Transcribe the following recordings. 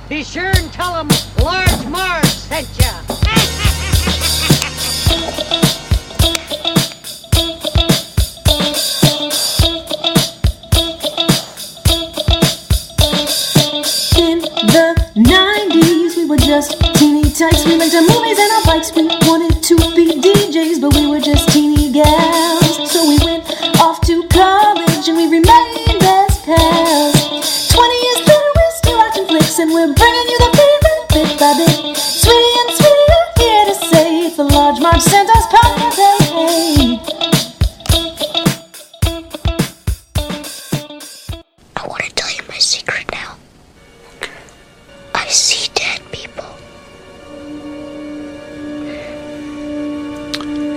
Be sure and tell them Large Marge sent ya. In the 90s, we were just teeny tykes. We rented movies and our bikes. We wanted to be DJs, but we were just teeny gals. So we went off to college and we remained as pals. 20 years later, we're still watching flicks and we're bringing you the feedback bit by bit. Sweetie and Sweetie are here to say it's the Large Marge sent us podcast. I want to tell you my secret now. I see dead people.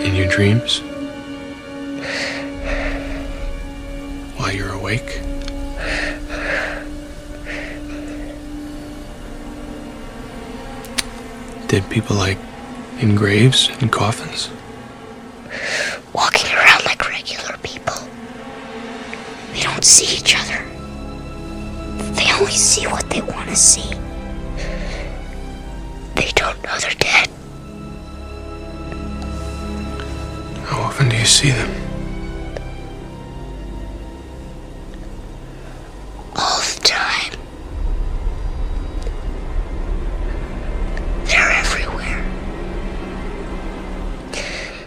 In your dreams? While you're awake? Dead people like in graves and coffins? Walking around like regular people. They don't see each other. They only see what they want to see. They don't know they're dead. How often do you see them? All the time. They're everywhere.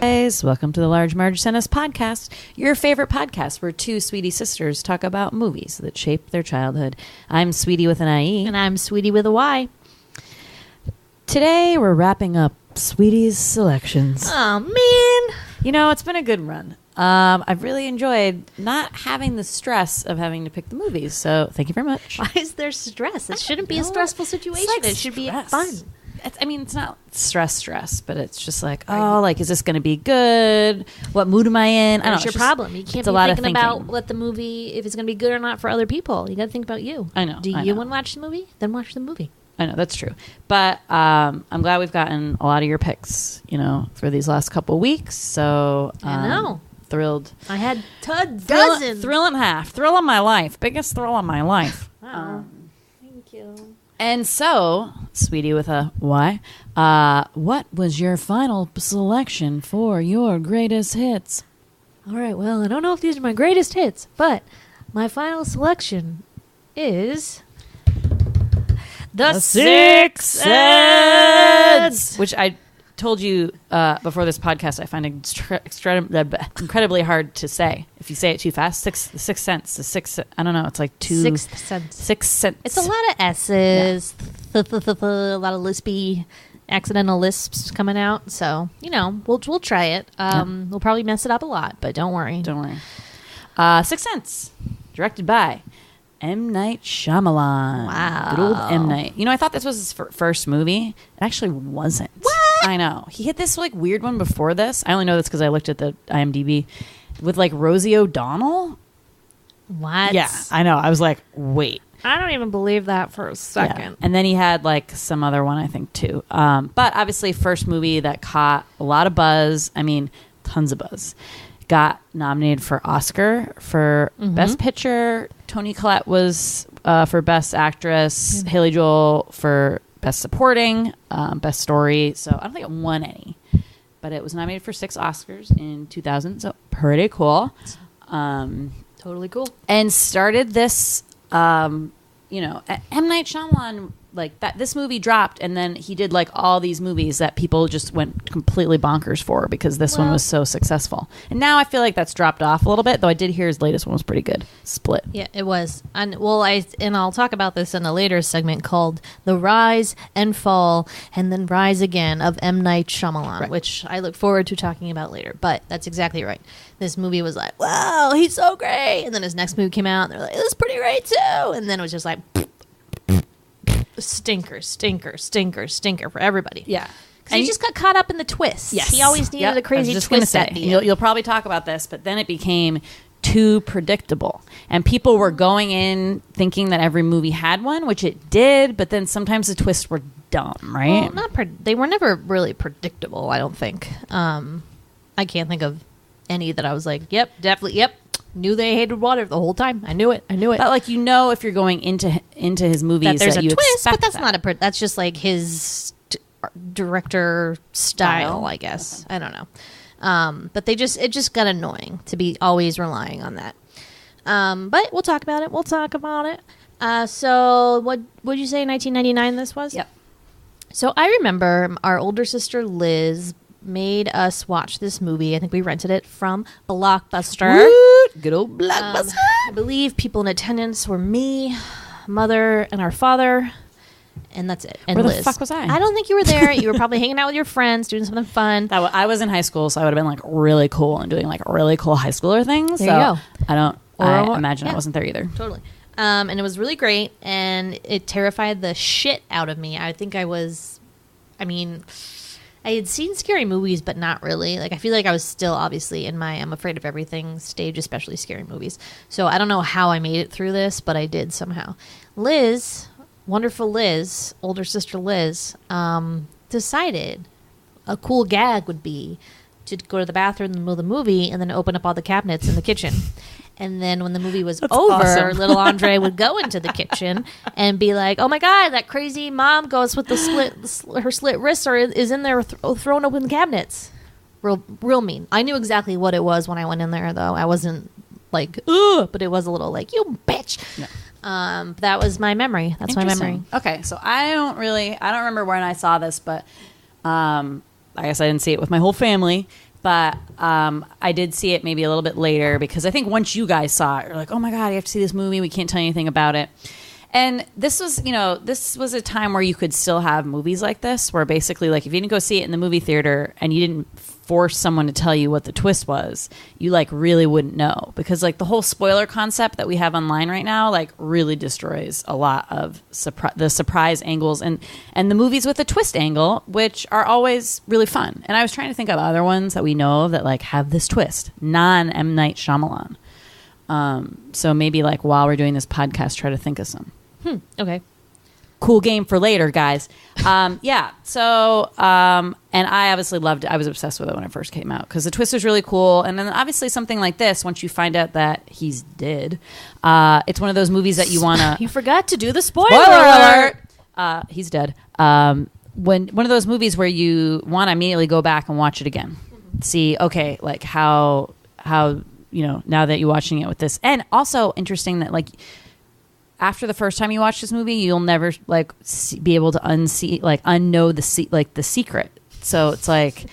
Guys, welcome to the Large Marge Sent Us podcast, your favorite podcast where two sweetie sisters talk about movies that shaped their childhood. I'm Sweetie with an IE. And I'm Sweetie with a Y. Today we're wrapping up Sweetie's selections. Oh, man. You know, it's been a good run. I've really enjoyed not having the stress of having to pick the movies, so thank you very much. Why is there stress? It shouldn't be a stressful situation. Like it should be stress. fun. It's not stress, but it's just like, is this going to be good? What mood am I in? I don't know. That's your problem. You can't be thinking about what the movie, if it's going to be good or not for other people. You got to think about you. I know. Do you want to watch the movie? Then watch the movie. I know, that's true. But I'm glad we've gotten a lot of your picks, for these last couple weeks. So I know. Thrilled. I had dozens. Thrill and a half. Thrill of my life. Biggest thrill of my life. Thank you. And so, Sweetie with a Y, what was your final selection for your greatest hits? All right, well, I don't know if these are my greatest hits, but my final selection is The Sixth Sense, which I told you before this podcast I find incredibly hard to say. If you say it too fast, the Sixth Sense, I don't know, it's like two... Sixth Sense. Sixth Sense. It's a lot of S's, a lot of lispy, accidental lisps coming out. So, we'll try it. We'll probably mess it up a lot, but don't worry. Don't worry. Sixth Sense, directed by M. Night Shyamalan. Wow. Good old M. Night. I thought this was his first movie. It actually wasn't. What? I know. He hit this weird one before this. I only know this because I looked at the IMDb with Rosie O'Donnell. What? Yeah, I know. I was like, wait. I don't even believe that for a second. Yeah. And then he had some other one, I think, too. But obviously, first movie that caught a lot of buzz. I mean, tons of buzz. Got nominated for Oscar for Best Picture. Toni Colette was for Best Actress. Haley Joel for Best Supporting, Best Story. So I don't think it won any. But it was nominated for 6 Oscars in 2000. So pretty cool. Totally cool. And started this, M. Night Shyamalan, this movie dropped, and then he did all these movies that people just went completely bonkers for because this one was so successful. And now I feel like that's dropped off a little bit, though I did hear his latest one was pretty good. Split. Yeah, it was. And I'll talk about this in a later segment called The Rise and Fall and then Rise Again of M. Night Shyamalan, Right. which I look forward to talking about later. But that's exactly right. This movie was like, wow, he's so great. And then his next movie came out and they're like, this is pretty great too. And then it was just like stinker for everybody. Yeah. Because he just got caught up in the twist. Yes. He always needed a crazy twist at the end. You'll probably talk about this, but then it became too predictable. And people were going in thinking that every movie had one, which it did, but then sometimes the twists were dumb, right? Well, they were never really predictable, I don't think. I can't think of any that I was like, yep, definitely, yep. knew they hated water the whole time. I knew it. But like, you know, if you're going into his movies that there's that a you twist, but that's that. not that's just like his director style, I guess. Okay. I don't know. But it just got annoying to be always relying on that. But we'll talk about it. So what would you say 1999 this was? Yep. So I remember our older sister Liz made us watch this movie. I think we rented it from Blockbuster. Woot! Good old Blockbuster. I believe people in attendance were me, mother, and our father. And that's it. And Where Liz. the fuck was I? I don't think you were there. You were probably hanging out with your friends, doing something fun. I was in high school, so I would have been like really cool and doing like really cool high schooler things. There you go. Or I imagine I wasn't there either. Totally. And it was really great, and it terrified the shit out of me. I think I had seen scary movies, but not really. Like, I feel like I was still obviously in my I'm afraid of everything stage, especially scary movies. So I don't know how I made it through this, but I did somehow. Liz, wonderful Liz, older sister Liz, decided a cool gag would be to go to the bathroom in the middle of the movie and then open up all the cabinets in the kitchen. And then when the movie was over, awesome. little Andre would go into the kitchen and be like, "Oh my God, that crazy mom goes with her slit wrists is in there throwing open the cabinets." Real mean. I knew exactly what it was when I went in there, though. I wasn't like, "Ugh," but it was a little like, "You bitch." No. That was my memory. That's my memory. Okay, so I don't remember when I saw this, but I guess I didn't see it with my whole family. But I did see it maybe a little bit later because I think once you guys saw it, you're like, oh my God, you have to see this movie. We can't tell you anything about it. And this was a time where you could still have movies like this, where basically, like, if you didn't go see it in the movie theater and you didn't force someone to tell you what the twist was, you like really wouldn't know, because like the whole spoiler concept that we have online right now like really destroys a lot of the surprise angles and the movies with a twist angle, which are always really fun. And I was trying to think of other ones that we know of that like have this twist, non M. Night Shyamalan. So maybe like while we're doing this podcast, try to think of some. Okay. Cool game for later, guys. Yeah. So, and I obviously loved it. I was obsessed with it when it first came out because the twist was really cool. And then obviously something like this, once you find out that he's dead, it's one of those movies that you want to... You forgot to do the spoiler alert! He's dead. One of those movies where you want to immediately go back and watch it again. See, okay, like how, now that you're watching it with this. And also interesting that like... After the first time you watch this movie, you'll never like be able to unknow the secret. So it's like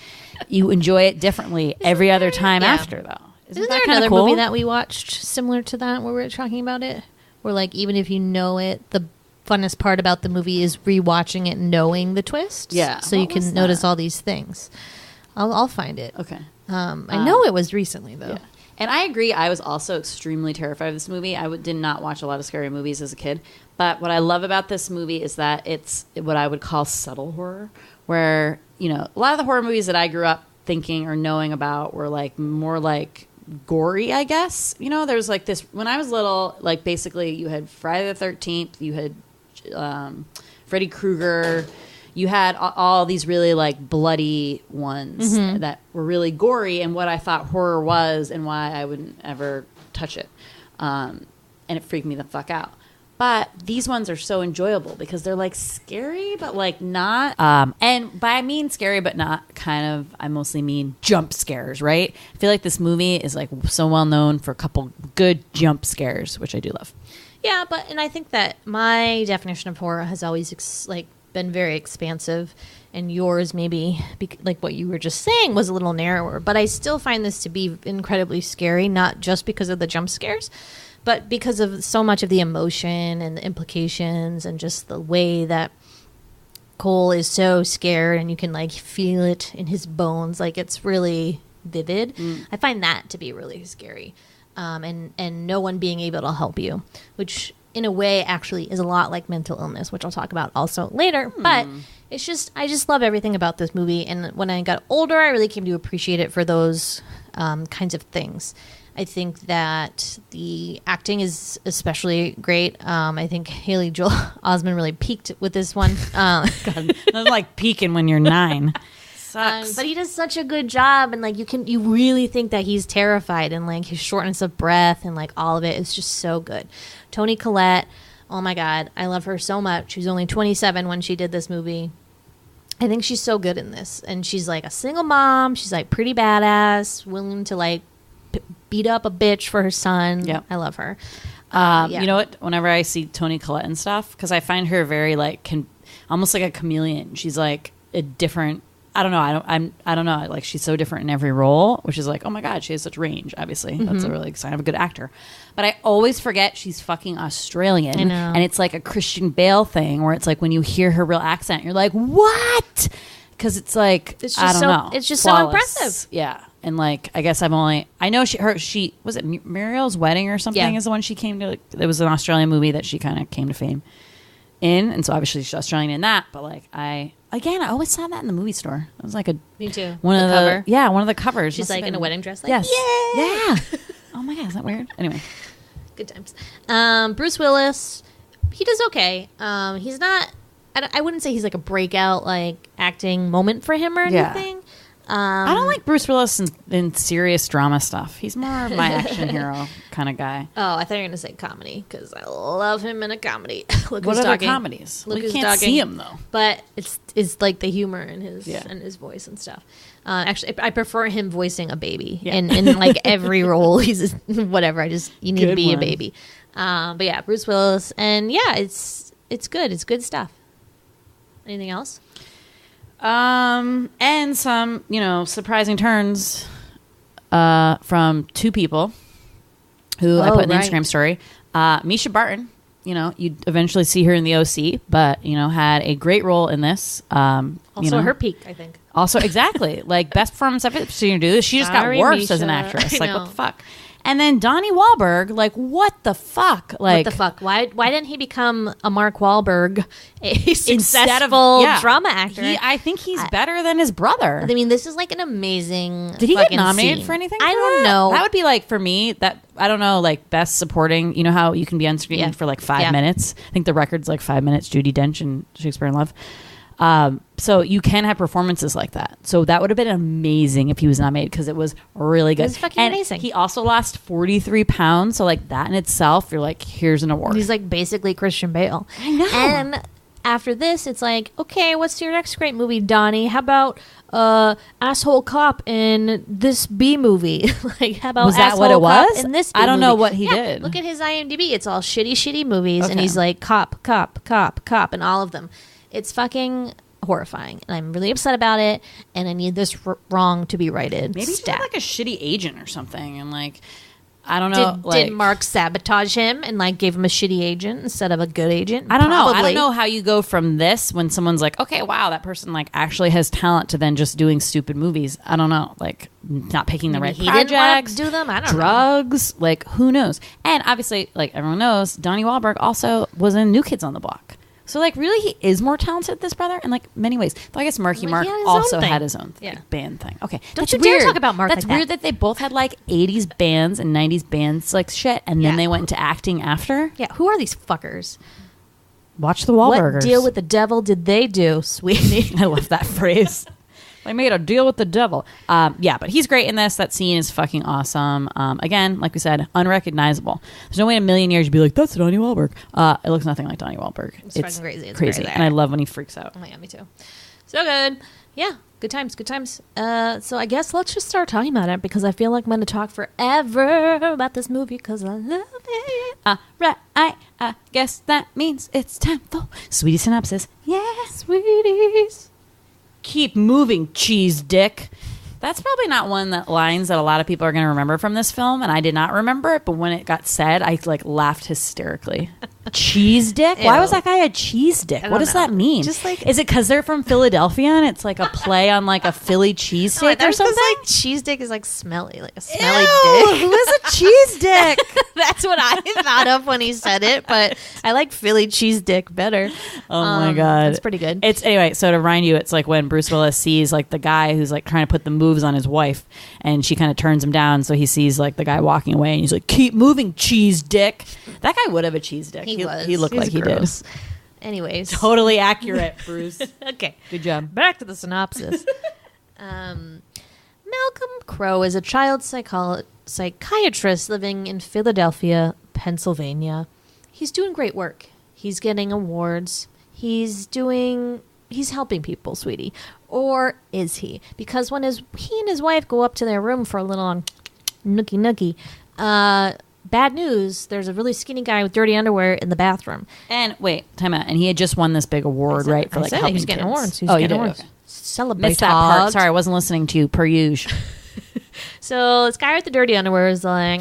you enjoy it differently every other time after, though. Isn't there another movie that we watched similar to that where we were talking about it? Where like even if you know it, the funnest part about the movie is rewatching it, knowing the twist. Yeah, so you can notice all these things. I'll find it. Okay. I know it was recently though. Yeah. And I agree. I was also extremely terrified of this movie. I did not watch a lot of scary movies as a kid. But what I love about this movie is that it's what I would call subtle horror, where, a lot of the horror movies that I grew up thinking or knowing about were like more like gory, I guess. There's like this, when I was little, like basically you had Friday the 13th, you had Freddy Krueger, you had all these really like bloody ones that were really gory, and what I thought horror was and why I wouldn't ever touch it. And it freaked me the fuck out. But these ones are so enjoyable because they're like scary, but like not. And by I mean scary, but not kind of, I mostly mean jump scares, right? I feel like this movie is like so well known for a couple good jump scares, which I do love. Yeah, and I think that my definition of horror has always been very expansive, and yours maybe like what you were just saying was a little narrower, but I still find this to be incredibly scary, not just because of the jump scares, but because of so much of the emotion and the implications and just the way that Cole is so scared and you can like feel it in his bones, like it's really vivid. I find that to be really scary, and no one being able to help you, which in a way actually is a lot like mental illness, which I'll talk about also later. But it's just, I just love everything about this movie. And when I got older, I really came to appreciate it for those kinds of things. I think that the acting is especially great. I think Haley Joel Osment really peaked with this one. God, nothing like peaking when you're 9. sucks. But he does such a good job, and like you really think that he's terrified, and like his shortness of breath and like all of it is just so good. Toni Colette, oh my God, I love her so much. She was only 27 when she did this movie. I think she's so good in this, and she's like a single mom. She's like pretty badass, willing to like beat up a bitch for her son. Yep. I love her. You know what? Whenever I see Toni Collette and stuff, because I find her very like almost like a chameleon. She's like a different. I don't know. I don't know. Like she's so different in every role, which is like, oh my God, she has such range. Obviously, that's a really sign of a good actor. But I always forget she's fucking Australian, I know. and it's like a Christian Bale thing where it's like when you hear her real accent, you're like, what? Because it's like It's I just don't so- know. it's just so Flawless. impressive. Yeah. And like, I guess I know she was it Muriel's Wedding or something Yeah. is the one she came to. Like, it was an Australian movie that she kind of came to fame in. And so obviously she's Australian in that. But like, I always saw that in the movie store. It was like Me too. one The of cover. the, yeah, one of the covers. She's Must have like in been- a wedding dress. Like, Yes. Yay! Yeah. Oh my God. Is that weird? Anyway. Good times. Bruce Willis, he does okay. He's not. I wouldn't say he's like a breakout like acting moment for him or Yeah. anything. I don't like Bruce Willis in serious drama stuff. He's more of my action hero kind of guy. Oh, I thought you were gonna say comedy because I love him in a comedy. Look What who's other talking. comedies? Look We who's can't talking. see him though. But it's like the humor in his Yeah. and his voice and stuff. Actually, I prefer him voicing a baby Yeah. in like every role. He's whatever. You need to Good be one. a baby. But yeah, Bruce Willis, and yeah, it's good. It's good stuff. Anything else? And some, surprising turns from two people who I Oh, put in the right. Instagram story. Misha Barton, you'd eventually see her in the OC, but, had a great role in this. Also, her peak, I think. Also, exactly. Like, best performance I've ever seen her do. She just Sorry, got worse as an Misha. actress. I Like, know. what the fuck? And then Donnie Wahlberg, like, what the fuck? Like, What the fuck? Why didn't he become a Mark Wahlberg, a instead of successful drama actor? I think he's better than his brother. I mean, this is like an amazing. Did he get fucking nominated scene. for anything? I for don't that? know. That would be like for me. That I don't know. Like best supporting. You know how you can be on screen Yeah. for like 5 Yeah. minutes. I think the record's like 5 minutes. Judi Dench and Shakespeare in Love. So you can have performances like that. So that would have been amazing if he was nominated because it was really good. It was fucking and amazing. He also lost 43 pounds. So like that in itself, you're like, here's an award. He's like basically Christian Bale. I know. And after this, it's like, okay, what's your next great movie, Donnie? How about asshole cop in this B movie? Like, how about Was that asshole what it cop was? in this? B I don't know movie? what he Yeah, did. Look at his IMDb. It's all shitty movies, and Okay. he's like cop, in all of them. It's fucking horrifying, and I'm really upset about it. And I need this wrong to be righted. Maybe he's Stat. like a shitty agent or something. And like, I don't know. Did Mark sabotage him and like gave him a shitty agent instead of a good agent? I don't know. I Probably. don't know how you go from this when someone's like, okay, wow, that person like actually has talent to then just doing stupid movies. I don't know. Like not picking the Maybe right he didn't wanna projects, do them. I don't know. drugs, like who knows? And obviously, like everyone knows, Donnie Wahlberg also was in New Kids on the Block. So like really he is more talented than this brother in like many ways. Though I guess Marky Well, Mark he had his also own thing. had his own Yeah. band thing. Okay. Don't That's you dare weird. talk about Mark That's like that. weird that they both had like 80s bands and 90s bands like shit and then Yeah. they went into acting after. Yeah, who are these fuckers? Watch the Wahlburgers. What deal with the devil did they do, sweetie? I love that phrase. They made a deal with the devil. Yeah, but he's great in this. That scene is fucking awesome. Again, like we said, unrecognizable. There's no way in a million years you'd be like, that's Donnie Wahlberg. It looks nothing like Donnie Wahlberg. It's fucking crazy. It's crazy. crazy. And I love when he freaks out. Oh my god, me too. So good. Yeah, good times, good times. So I guess let's just start talking about it because I feel like I'm going to talk forever about this movie because I love it. Right. I guess that means it's time for Sweetie Synopsis. Yeah, sweeties. Keep moving, cheese dick. That's probably not one that lines that a lot of people are going to remember from this film, and I did not remember it. But when it got said, I like laughed hysterically. Cheese dick? Why Ew. was that guy a cheese dick? don't What does know. that mean? Just like- is it because they're from Philadelphia and it's like a play on like a Philly cheesesteak or something? like cheese dick is like smelly, like a smelly Ew, dick. who is a cheese dick? That's what I thought of when he said it, but I like Philly cheese dick better. Oh my god, that's pretty good. It's anyway. So to remind you, it's like when Bruce Willis sees like the guy who's like trying to put the moves on his wife, and she kind of turns him down. So he sees like the guy walking away, and he's like, "Keep moving, cheese dick." That guy would have a cheese dick. He was. He looked like he gross. did. Anyways, Totally accurate, Bruce. okay. Good job. Back to the synopsis. Malcolm Crowe is a child psychiatrist living in Philadelphia, Pennsylvania. He's doing great work. He's getting awards. He's helping people, sweetie. Or is he? Because when he and his wife go up to their room for a little nookie, bad news, there's a really skinny guy with dirty underwear in the bathroom. And wait, time out. And he had just won this big award, right? For like helping he was getting kids. awards. He was Oh, getting you did? awards. Okay. Celebrate. Missed that part. Sorry, I wasn't listening to you per usual. So this guy with the dirty underwear is like,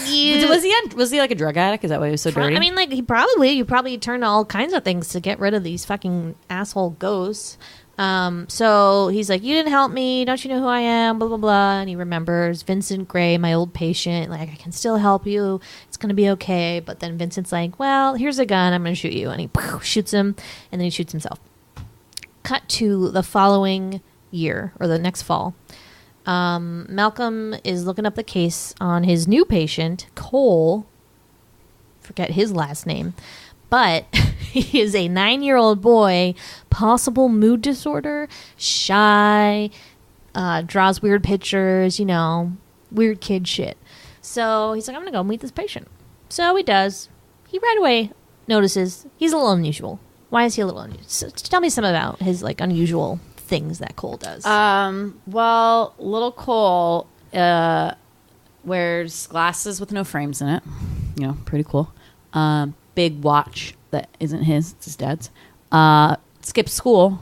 you. Was he like a drug addict? Is that why he was so dirty? I mean, like you probably turn to all kinds of things to get rid of these fucking asshole ghosts. So he's like, you didn't help me. Don't you know who I am? Blah, blah, blah. And he remembers Vincent Gray, my old patient. Like, I can still help you. It's going to be okay. But then Vincent's like, well, here's a gun. I'm going to shoot you. And he shoots him. And then he shoots himself. Cut to the following year or the next fall. Malcolm is looking up the case on his new patient, Cole. Forget his last name. But he is a 9-year-old boy, possible mood disorder, shy, draws weird pictures, weird kid shit. So he's like, I'm going to go meet this patient. So he does. He right away notices he's a little unusual. Why is he a little unusual? So tell me some about his unusual things that Cole does. Well, little Cole wears glasses with no frames in it. Pretty cool. Big watch that isn't his, it's his dad's. Skips school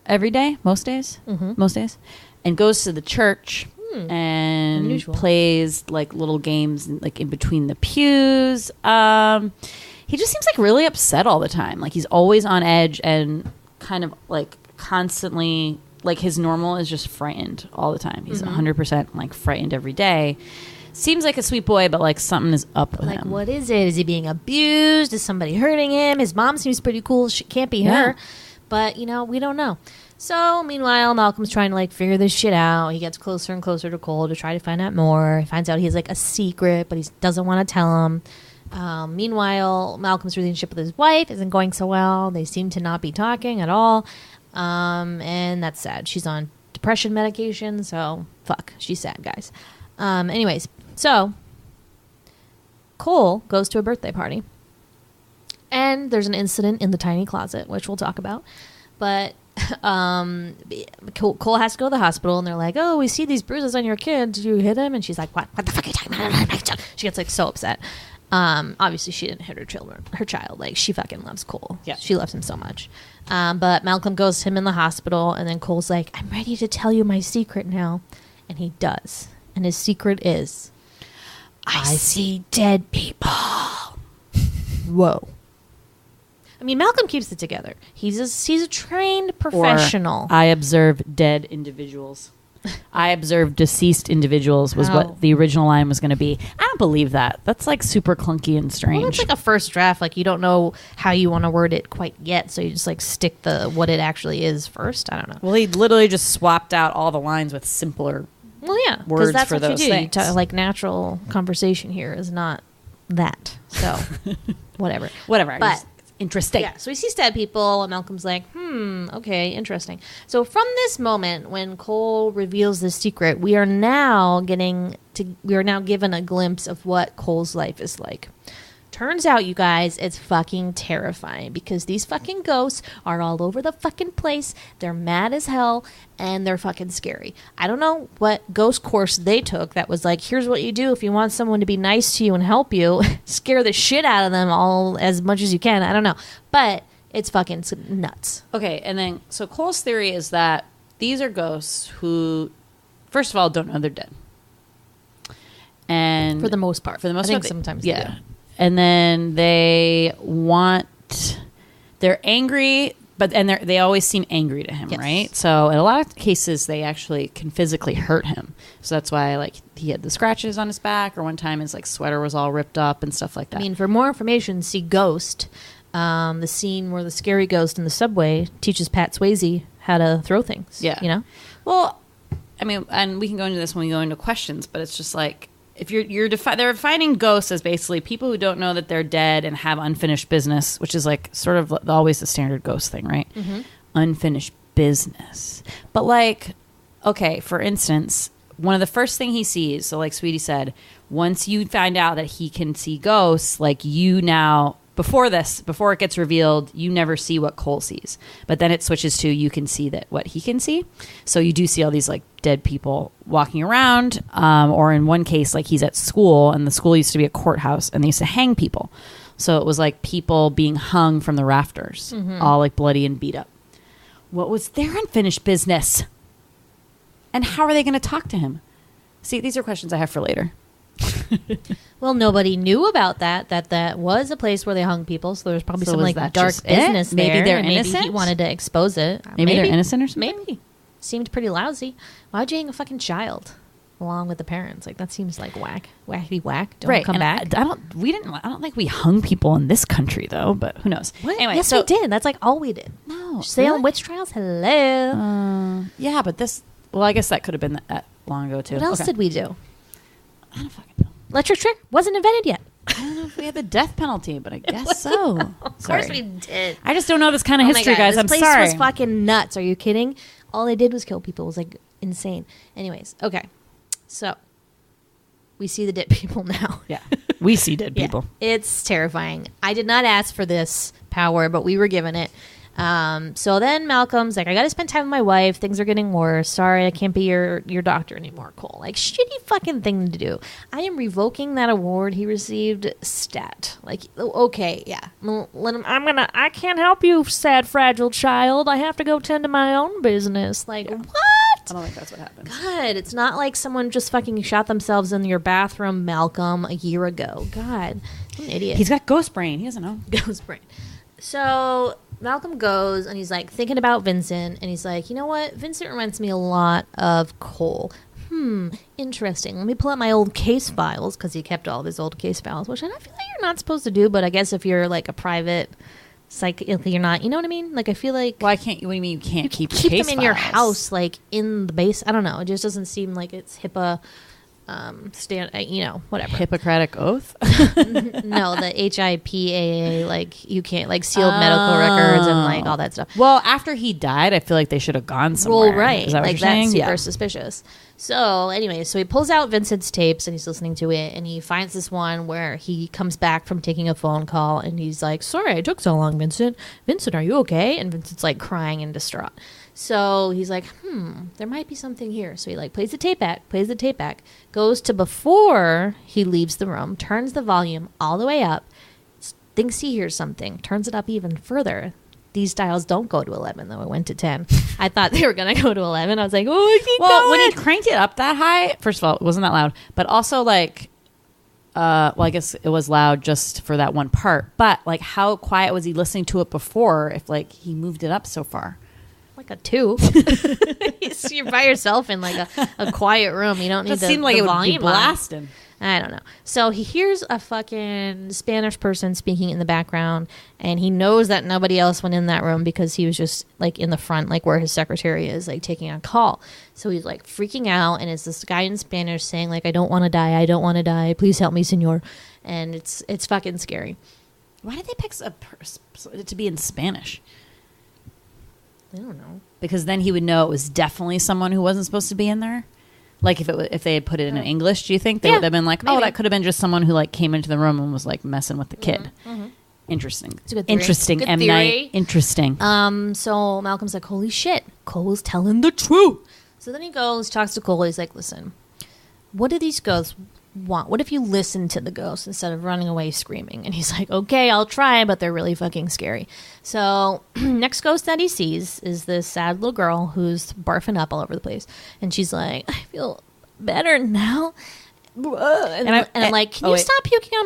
every day, most days, and goes to the church and Unusual. plays like little games like in between the pews. He just seems like really upset all the time. Like he's always on edge and kind of like constantly, like his normal is just frightened all the time. He's 100% like frightened every day. Seems like a sweet boy, but like something is up with him. Like, what is it? Is he being abused? Is somebody hurting him? His mom seems pretty cool. She can't be her. But, we don't know. So, meanwhile, Malcolm's trying to figure this shit out. He gets closer and closer to Cole to try to find out more. He finds out he has a secret, but he doesn't want to tell him. Meanwhile, Malcolm's relationship with his wife isn't going so well. They seem to not be talking at all. And that's sad. She's on depression medication, so fuck. She's sad, guys. Anyways. So, Cole goes to a birthday party, and there's an incident in the tiny closet, which we'll talk about. But Cole has to go to the hospital, and they're like, "Oh, we see these bruises on your kid. Did you hit him?" And she's like, "What? What the fuck are you talking about?" She gets so upset. Obviously, she didn't hit her child. She fucking loves Cole. Yeah, she loves him so much. But Malcolm goes to him in the hospital, and then Cole's like, "I'm ready to tell you my secret now," and he does. And his secret is, I see dead people. Whoa. I mean, Malcolm keeps it together. He's a trained professional. Or, I observe dead individuals. I observe deceased individuals was what the original line was going to be. I don't believe that. That's super clunky and strange. Well, it's a first draft. You don't know how you want to word it quite yet, so you just stick what it actually is first. I don't know. Well, he literally just swapped out all the lines with simpler. Well, yeah, because that's for what those you do. things. Natural conversation here is not that. So, whatever. But interesting. Yeah, so he sees dead people, and Malcolm's like, okay, interesting. So from this moment, when Cole reveals this secret, we are now given a glimpse of what Cole's life is like. Turns out, you guys, it's fucking terrifying because these fucking ghosts are all over the fucking place. They're mad as hell, and they're fucking scary. I don't know what ghost course they took that was here's what you do if you want someone to be nice to you and help you. Scare the shit out of them all as much as you can. I don't know. But it's fucking nuts. Okay, and then, so Cole's theory is that these are ghosts who, first of all, don't know they're dead. And for the most part. For the most part. I think sometimes yeah. They do. And then they're angry, they always seem angry to him, yes. right? So in a lot of cases, they actually can physically hurt him. So that's why he had the scratches on his back, or one time his sweater was all ripped up and stuff like that. I mean, for more information, see Ghost, the scene where the scary ghost in the subway teaches Pat Swayze how to throw things. Yeah. Well, I mean, and we can go into this when we go into questions, but it's just if they're defining ghosts as basically people who don't know that they're dead and have unfinished business, which is sort of always the standard ghost thing, right? Mm-hmm. Unfinished business. But okay, for instance, one of the first thing he sees, so like Sweetie said, once you find out that he can see ghosts, like you now, before it gets revealed, you never see what Cole sees. But then it switches to you can see that what he can see. So you do see all these like dead people walking around. Or in one case, like he's at school, and the school used to be a courthouse, and they used to hang people. So it was like people being hung from the rafters, all like bloody and beat up. What was their unfinished business? And how are they going to talk to him? See, these are questions I have for later. Well, nobody knew about that was a place where they hung people, so there's probably some like dark business there. Maybe they're maybe innocent. he wanted to expose it. Maybe they're innocent or something. Maybe. Seemed pretty lousy. Why'd you hang a fucking child along with the parents? Like that seems like wacky whack. Don't come back. I don't think we hung people in this country though, but who knows? What? Anyway, yes, we did. That's like all we did. No, Salem witch trials. Hello. Yeah, but this. Well, I guess that could have been that long ago too. What else did we do? I don't fucking know. Electric trick wasn't invented yet. I don't know if we had the death penalty, but I guess so. Of course we did. I just don't know this kind of history, guys. This I'm place sorry. was fucking nuts. Are you kidding? All they did was kill people. It was like insane. Anyways, okay. So we see the dead people now. Yeah, we see dead Yeah. people. It's terrifying. I did not ask for this power, but we were given it. So then Malcolm's like, I gotta spend time with my wife. Things are getting worse. Sorry, I can't be your doctor anymore, Cole. Like, shitty fucking thing to do. I am revoking that award he received. Stat. Like, okay, yeah. Let him. I can't help you, sad, fragile child. I have to go tend to my own business. Like, what? I don't think that's what happened. God, it's not like someone just fucking shot themselves in your bathroom, Malcolm, a year ago. God, I'm an idiot. He's got ghost brain. He doesn't know. Ghost brain. So Malcolm goes and he's like thinking about Vincent, and he's like, you know what? Vincent reminds me a lot of Cole. Interesting. Let me pull out my old case files, because he kept all of his old case files, which I don't feel like you're not supposed to do, but I guess if you're like a private you're not, you know what I mean? Like, I feel like, Why can't you? What do you mean you can't keep keep case them in your files? house, like in the base. I don't know. It just doesn't seem like it's HIPAA whatever. Hippocratic oath. No, the HIPAA, like you can't, like sealed medical records and like all that stuff. Well, after he died, I feel like they should have gone somewhere. Well, right. Is that what like you're saying? that's super Yeah. suspicious. So anyway, so he pulls out Vincent's tapes and he's listening to it, and he finds this one where he comes back from taking a phone call and he's like, sorry I took so long, Vincent. Vincent, are you okay? And Vincent's like crying and distraught. So he's like, there might be something here. So he like plays the tape back, goes to before he leaves the room, turns the volume all the way up, thinks he hears something, turns it up even further. These dials don't go to 11, though. It went to 10. I thought they were going to go to 11. I was like, oh, keep going. When he cranked it up that high, first of all, it wasn't that loud. But also, like, I guess it was loud just for that one part. But, like, how quiet was he listening to it before if, like, he moved it up so far? Like a 2. You're by yourself in, like, a quiet room. You don't need It seemed like the it would be volume on. blasting. I don't know. So he hears a fucking Spanish person speaking in the background, and he knows that nobody else went in that room because he was just like in the front, like where his secretary is, like taking a call. So he's like freaking out, and it's this guy in Spanish saying like, I don't want to die. Please help me, senor. And it's fucking scary. Why did they pick it to be in Spanish? I don't know. Because then he would know it was definitely someone who wasn't supposed to be in there. Like if they had put it in English, do you think they would have been like, maybe. oh, that could have been just someone who like came into the room and was like messing with the kid? Interesting. It's a good theory. Interesting. Good M. theory. Night. Interesting. So Malcolm's like, holy shit, Cole's telling the truth. So then he goes, talks to Cole. He's like, listen, what do these ghosts want? What if you listen to the ghosts instead of running away screaming? And he's like, okay, I'll try, but they're really fucking scary. So next ghost that he sees is this sad little girl who's barfing up all over the place. And she's like, I feel better now. And I'm like, can you stop puking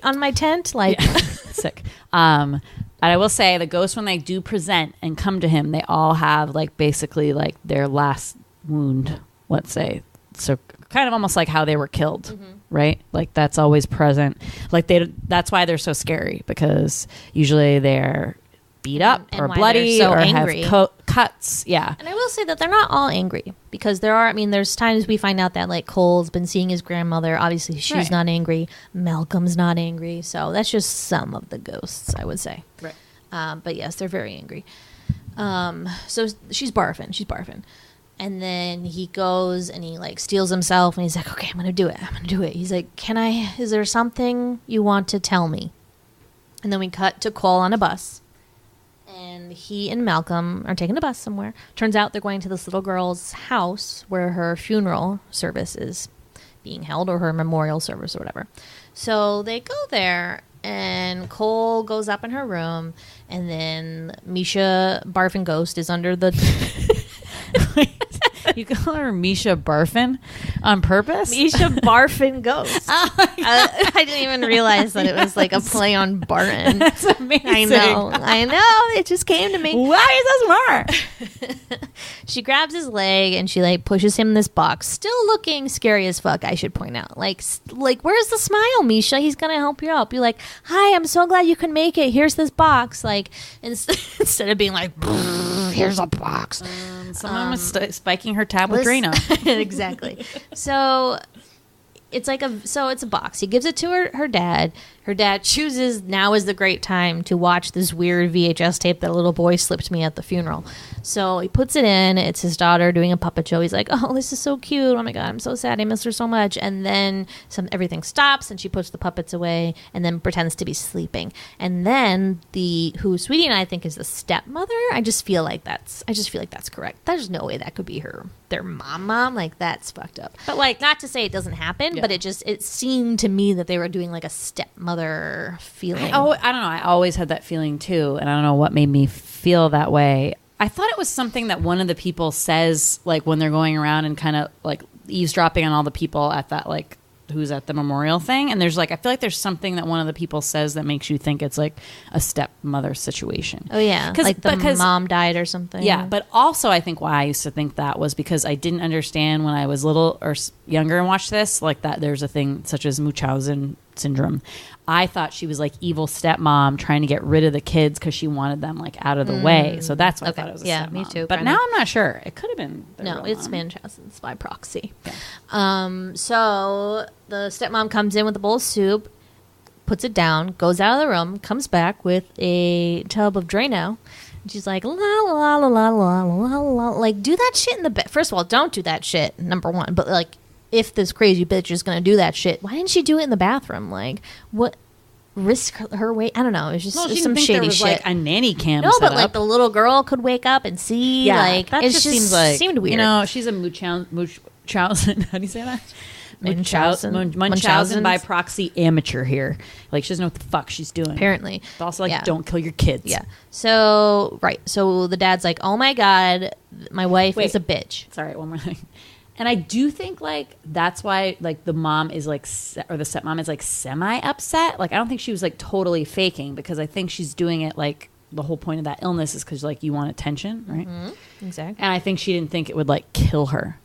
on my tent? Like, Sick. And I will say the ghosts, when they do present and come to him, they all have like basically like their last wound, let's say. So kind of almost like how they were killed, right? Like that's always present. Like that's why they're so scary, because usually they're beat up And or why bloody they're so or angry. have cuts. Yeah. and I will say that they're not all angry, because there's times we find out that like Cole's been seeing his grandmother. Obviously she's Right. not angry. Malcolm's not angry. So that's just some of the ghosts, I would say. Right. But yes, they're very angry. So she's barfing. And then he goes and he like steals himself and he's like, okay, I'm going to do it. He's like, is there something you want to tell me? And then we cut to Cole on a bus. And he and Malcolm are taking a bus somewhere. Turns out they're going to this little girl's house where her funeral service is being held, or her memorial service or whatever. So they go there, and Cole goes up in her room, and then Misha Barfin Ghost is under the... You call her Misha Barfin on purpose? Misha Barfin Ghost. I didn't even realize that it was like a play on Barton. That's amazing. I know. It just came to me. Why is that smart? She grabs his leg and she like pushes him in this box. Still looking scary as fuck, I should point out. Like where's the smile, Misha? He's gonna help you out. Be like, hi, I'm so glad you can make it. Here's this box. Like instead of being like, here's a box. Someone was spiking her tab with Drano. Exactly. So it's a box. He gives it to her dad. Her dad chooses now is the great time to watch this weird VHS tape that a little boy slipped me at the funeral. So he puts it in. It's his daughter doing a puppet show. He's like, oh, this is so cute. Oh my God, I'm so sad. I miss her so much. And then everything stops and she puts the puppets away and then pretends to be sleeping. And then who Sweetie and I think is the stepmother. I just feel like that's correct. There's no way that could be their mom. Like, that's fucked up. But like, not to say it doesn't happen, but it seemed to me that they were doing like a stepmother feeling. I don't know. I always had that feeling too, and I don't know what made me feel that way. I thought it was something that one of the people says, like when they're going around and kind of like eavesdropping on all the people at that, like who's at the memorial thing. And there's like, I feel like there's something that one of the people says that makes you think it's like a stepmother situation. Oh yeah, like because mom died or something. Yeah, but also I think why I used to think that was because I didn't understand when I was little or younger and watched this, like that there's a thing such as Munchausen syndrome. I thought she was like evil stepmom trying to get rid of the kids because she wanted them like out of the way. So that's why I thought it was a stepmom. Me too. But now I'm not sure. It could have been. No, it's Munchausen's by proxy. Yeah. So the stepmom comes in with a bowl of soup, puts it down, goes out of the room, comes back with a tub of Drano. And she's like, la la la la la la la. Like, do that shit in the bed. First of all, don't do that shit. Number one, but like, if this crazy bitch is going to do that shit, why didn't she do it in the bathroom? Like, what? Risk her way? I don't know. It's just some shady there was, shit. Like a nanny cam. No, but like the little girl could wake up and see. Yeah, like that it just seems like seemed weird. You know, she's a Munchausen. How do you say that? Munchausen by proxy amateur here. Like she doesn't know what the fuck she's doing. Apparently, but also like don't kill your kids. Yeah. So So the dad's like, oh my God, my wife is a bitch. Sorry, one more thing. And I do think, like, that's why, like, the mom is, like, or the stepmom is, like, semi-upset. Like, I don't think she was, like, totally faking because I think she's doing it, like, the whole point of that illness is because, like, you want attention, right? Mm-hmm. Exactly. And I think she didn't think it would, like, kill her.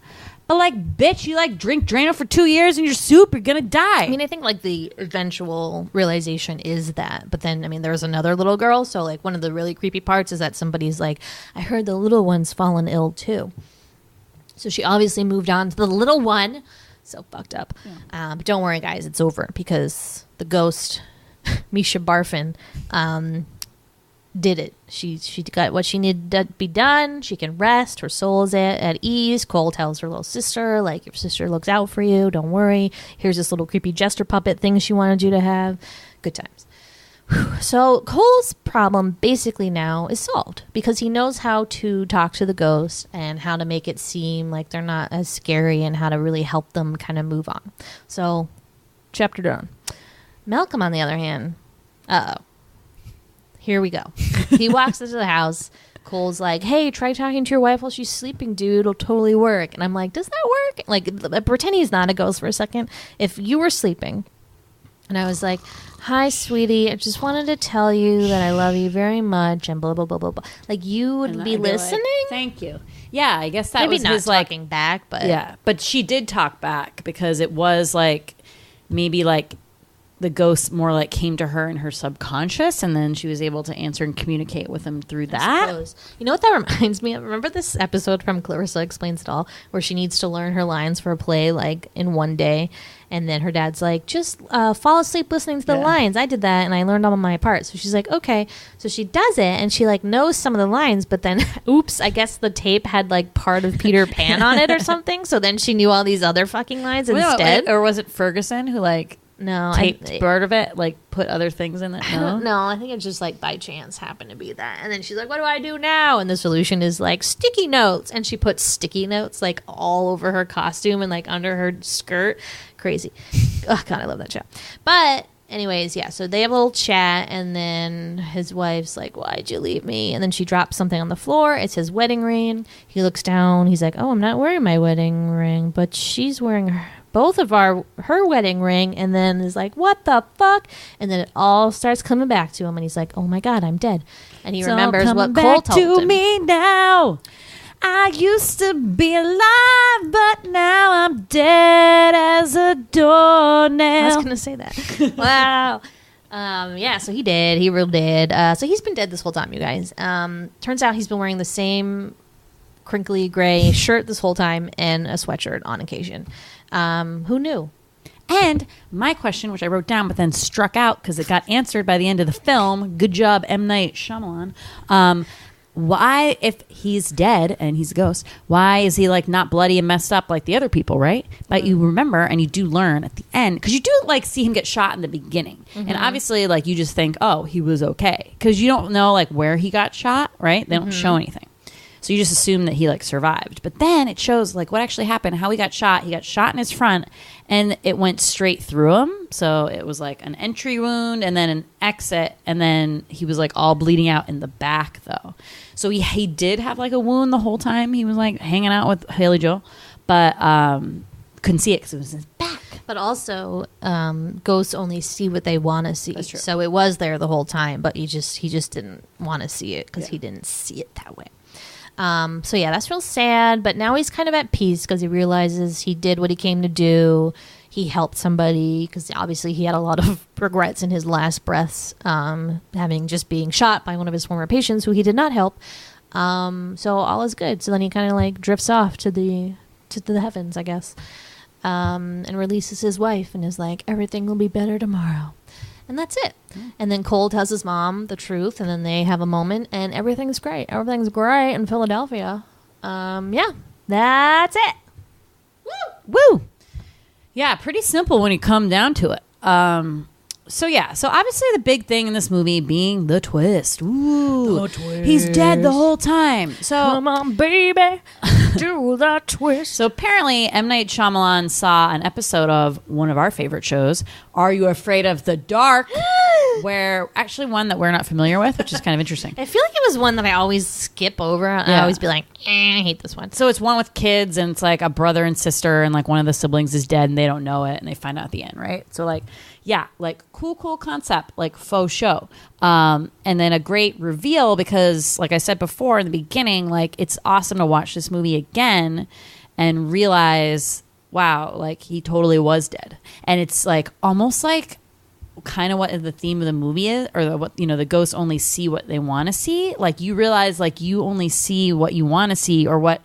But, like, bitch, you, like, drink Drano for 2 years in your soup, you're gonna die. I mean, I think, like, the eventual realization is that. But then, I mean, there's another little girl. So, like, one of the really creepy parts is that somebody's like, I heard the little one's fallen ill, too. So she obviously moved on to the little one. So fucked up. Yeah. But don't worry, guys. It's over because the ghost, Misha Barfin, did it. She got what she needed to be done. She can rest. Her soul is at ease. Cole tells her little sister, like, your sister looks out for you. Don't worry. Here's this little creepy jester puppet thing she wanted you to have. Good times. So Cole's problem basically now is solved because he knows how to talk to the ghost and how to make it seem like they're not as scary and how to really help them kind of move on. So, chapter done. Malcolm, on the other hand, here we go. He walks into the house. Cole's like, hey, try talking to your wife while she's sleeping, dude. It'll totally work. And I'm like, does that work? Like, pretend he's not a ghost for a second. If you were sleeping and I was like, hi, sweetie, I just wanted to tell you that I love you very much and blah, blah, blah, blah, blah. Like, you would be listening? Like, thank you. Yeah, I guess that maybe was not his, talking like, back, but... Yeah, but she did talk back because it was, like, maybe, like, the ghosts more like came to her in her subconscious, and then she was able to answer and communicate with them through that. Suppose. You know what that reminds me of? Remember this episode from Clarissa Explains It All, where she needs to learn her lines for a play like in one day, and then her dad's like, just fall asleep listening to the lines. I did that, and I learned all my parts. So she's like, okay. So she does it, and she like knows some of the lines, but then, oops, I guess the tape had like part of Peter Pan on it or something. So then she knew all these other fucking lines instead. Or was it Ferguson who like taped part of it, like put other things in it? No, I think it just like by chance happened to be that. And then she's like, what do I do now? And the solution is like sticky notes. And she put sticky notes like all over her costume and like under her skirt. Crazy. Oh, God, I love that show. But anyways, yeah, so they have a little chat, and then his wife's like, why'd you leave me? And then she drops something on the floor. It's his wedding ring. He looks down. He's like, oh, I'm not wearing my wedding ring, but she's wearing both of her wedding ring. And then is like, what the fuck? And then it all starts coming back to him, and he's like, oh my God, I'm dead. And he remembers what Cole told him. Me now. I used to be alive, but now I'm dead as a doornail. I was going to say that. Wow. Yeah, so he did. He really did. So he's been dead this whole time, you guys. Turns out he's been wearing the same crinkly gray shirt this whole time and a sweatshirt on occasion. Who knew? And my question, which I wrote down but then struck out because it got answered by the end of the film. Good job, M. Night Shyamalan. Why, if he's dead and he's a ghost, why is he like not bloody and messed up like the other people, right? But you remember, and you do learn at the end, because you do like see him get shot in the beginning, and obviously like you just think, oh, he was okay, because you don't know like where he got shot, right? They don't show anything, so you just assume that he like survived. But then it shows like what actually happened, how he got shot. He got shot in his front, and it went straight through him. So it was like an entry wound and then an exit, and then he was like all bleeding out in the back though. So he did have like a wound the whole time he was like hanging out with Haley Joel, but couldn't see it because it was in his back. But also, ghosts only see what they want to see. That's true. So it was there the whole time, but he just didn't want to see it because he didn't see it that way. So yeah, that's real sad. But now he's kind of at peace because he realizes he did what he came to do. He helped somebody because obviously he had a lot of regrets in his last breaths, being shot by one of his former patients who he did not help. So all is good. So then he kind of like drifts off to the heavens, I guess, and releases his wife and is like, everything will be better tomorrow. And that's it. And then Cole tells his mom the truth, and then they have a moment, and everything's great. Everything's great in Philadelphia. Yeah, that's it. Woo! Yeah, pretty simple when you come down to it. So obviously the big thing in this movie being the twist. Ooh, the twist. He's dead the whole time. So come on, baby, do the twist. So apparently M. Night Shyamalan saw an episode of one of our favorite shows, Are You Afraid of the Dark? Where actually one that we're not familiar with, which is kind of interesting. I feel like it was one that I always skip over. I always be like, I hate this one. So it's one with kids, and it's like a brother and sister, and like one of the siblings is dead and they don't know it, and they find out at the end, right? So like, yeah, like cool concept, like faux show. And then a great reveal because, like I said before in the beginning, like it's awesome to watch this movie again and realize, wow, like he totally was dead. And it's like almost like kind of what the theme of the movie is, or what, you know, the ghosts only see what they want to see. Like you realize like you only see what you want to see, or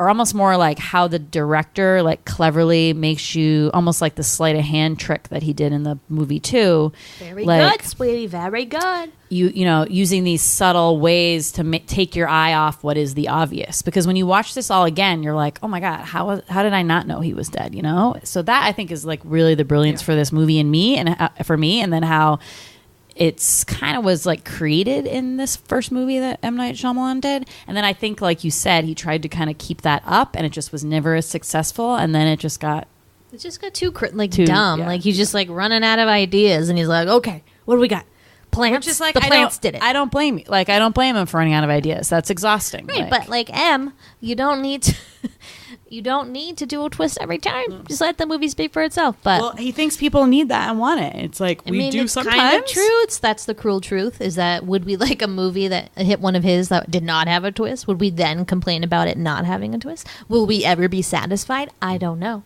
almost more like how the director like cleverly makes you almost like the sleight of hand trick that he did in the movie too. Very like, good, sweetie. Very good. You know, using these subtle ways to take your eye off what is the obvious. Because when you watch this all again, you're like, oh my God, how did I not know he was dead? You know? So that I think is like really the brilliance for this movie and me, and for me, and then how it's kind of was like created in this first movie that M. Night Shyamalan did. And then I think, like you said, he tried to kind of keep that up, and it just was never as successful. And then it just got too dumb. Yeah. Like he's just like running out of ideas, and he's like, okay, what do we got? Plants. Just like the plants did it. I don't blame you. Like I don't blame him for running out of ideas. That's exhausting. Right, but like M, you don't need to. You don't need to do a twist every time. Just let the movie speak for itself. But well, he thinks people need that and want it. It's like it's sometimes. Kind of true. That's the cruel truth. Is that would we like a movie that hit one of his that did not have a twist? Would we then complain about it not having a twist? Will we ever be satisfied? I don't know.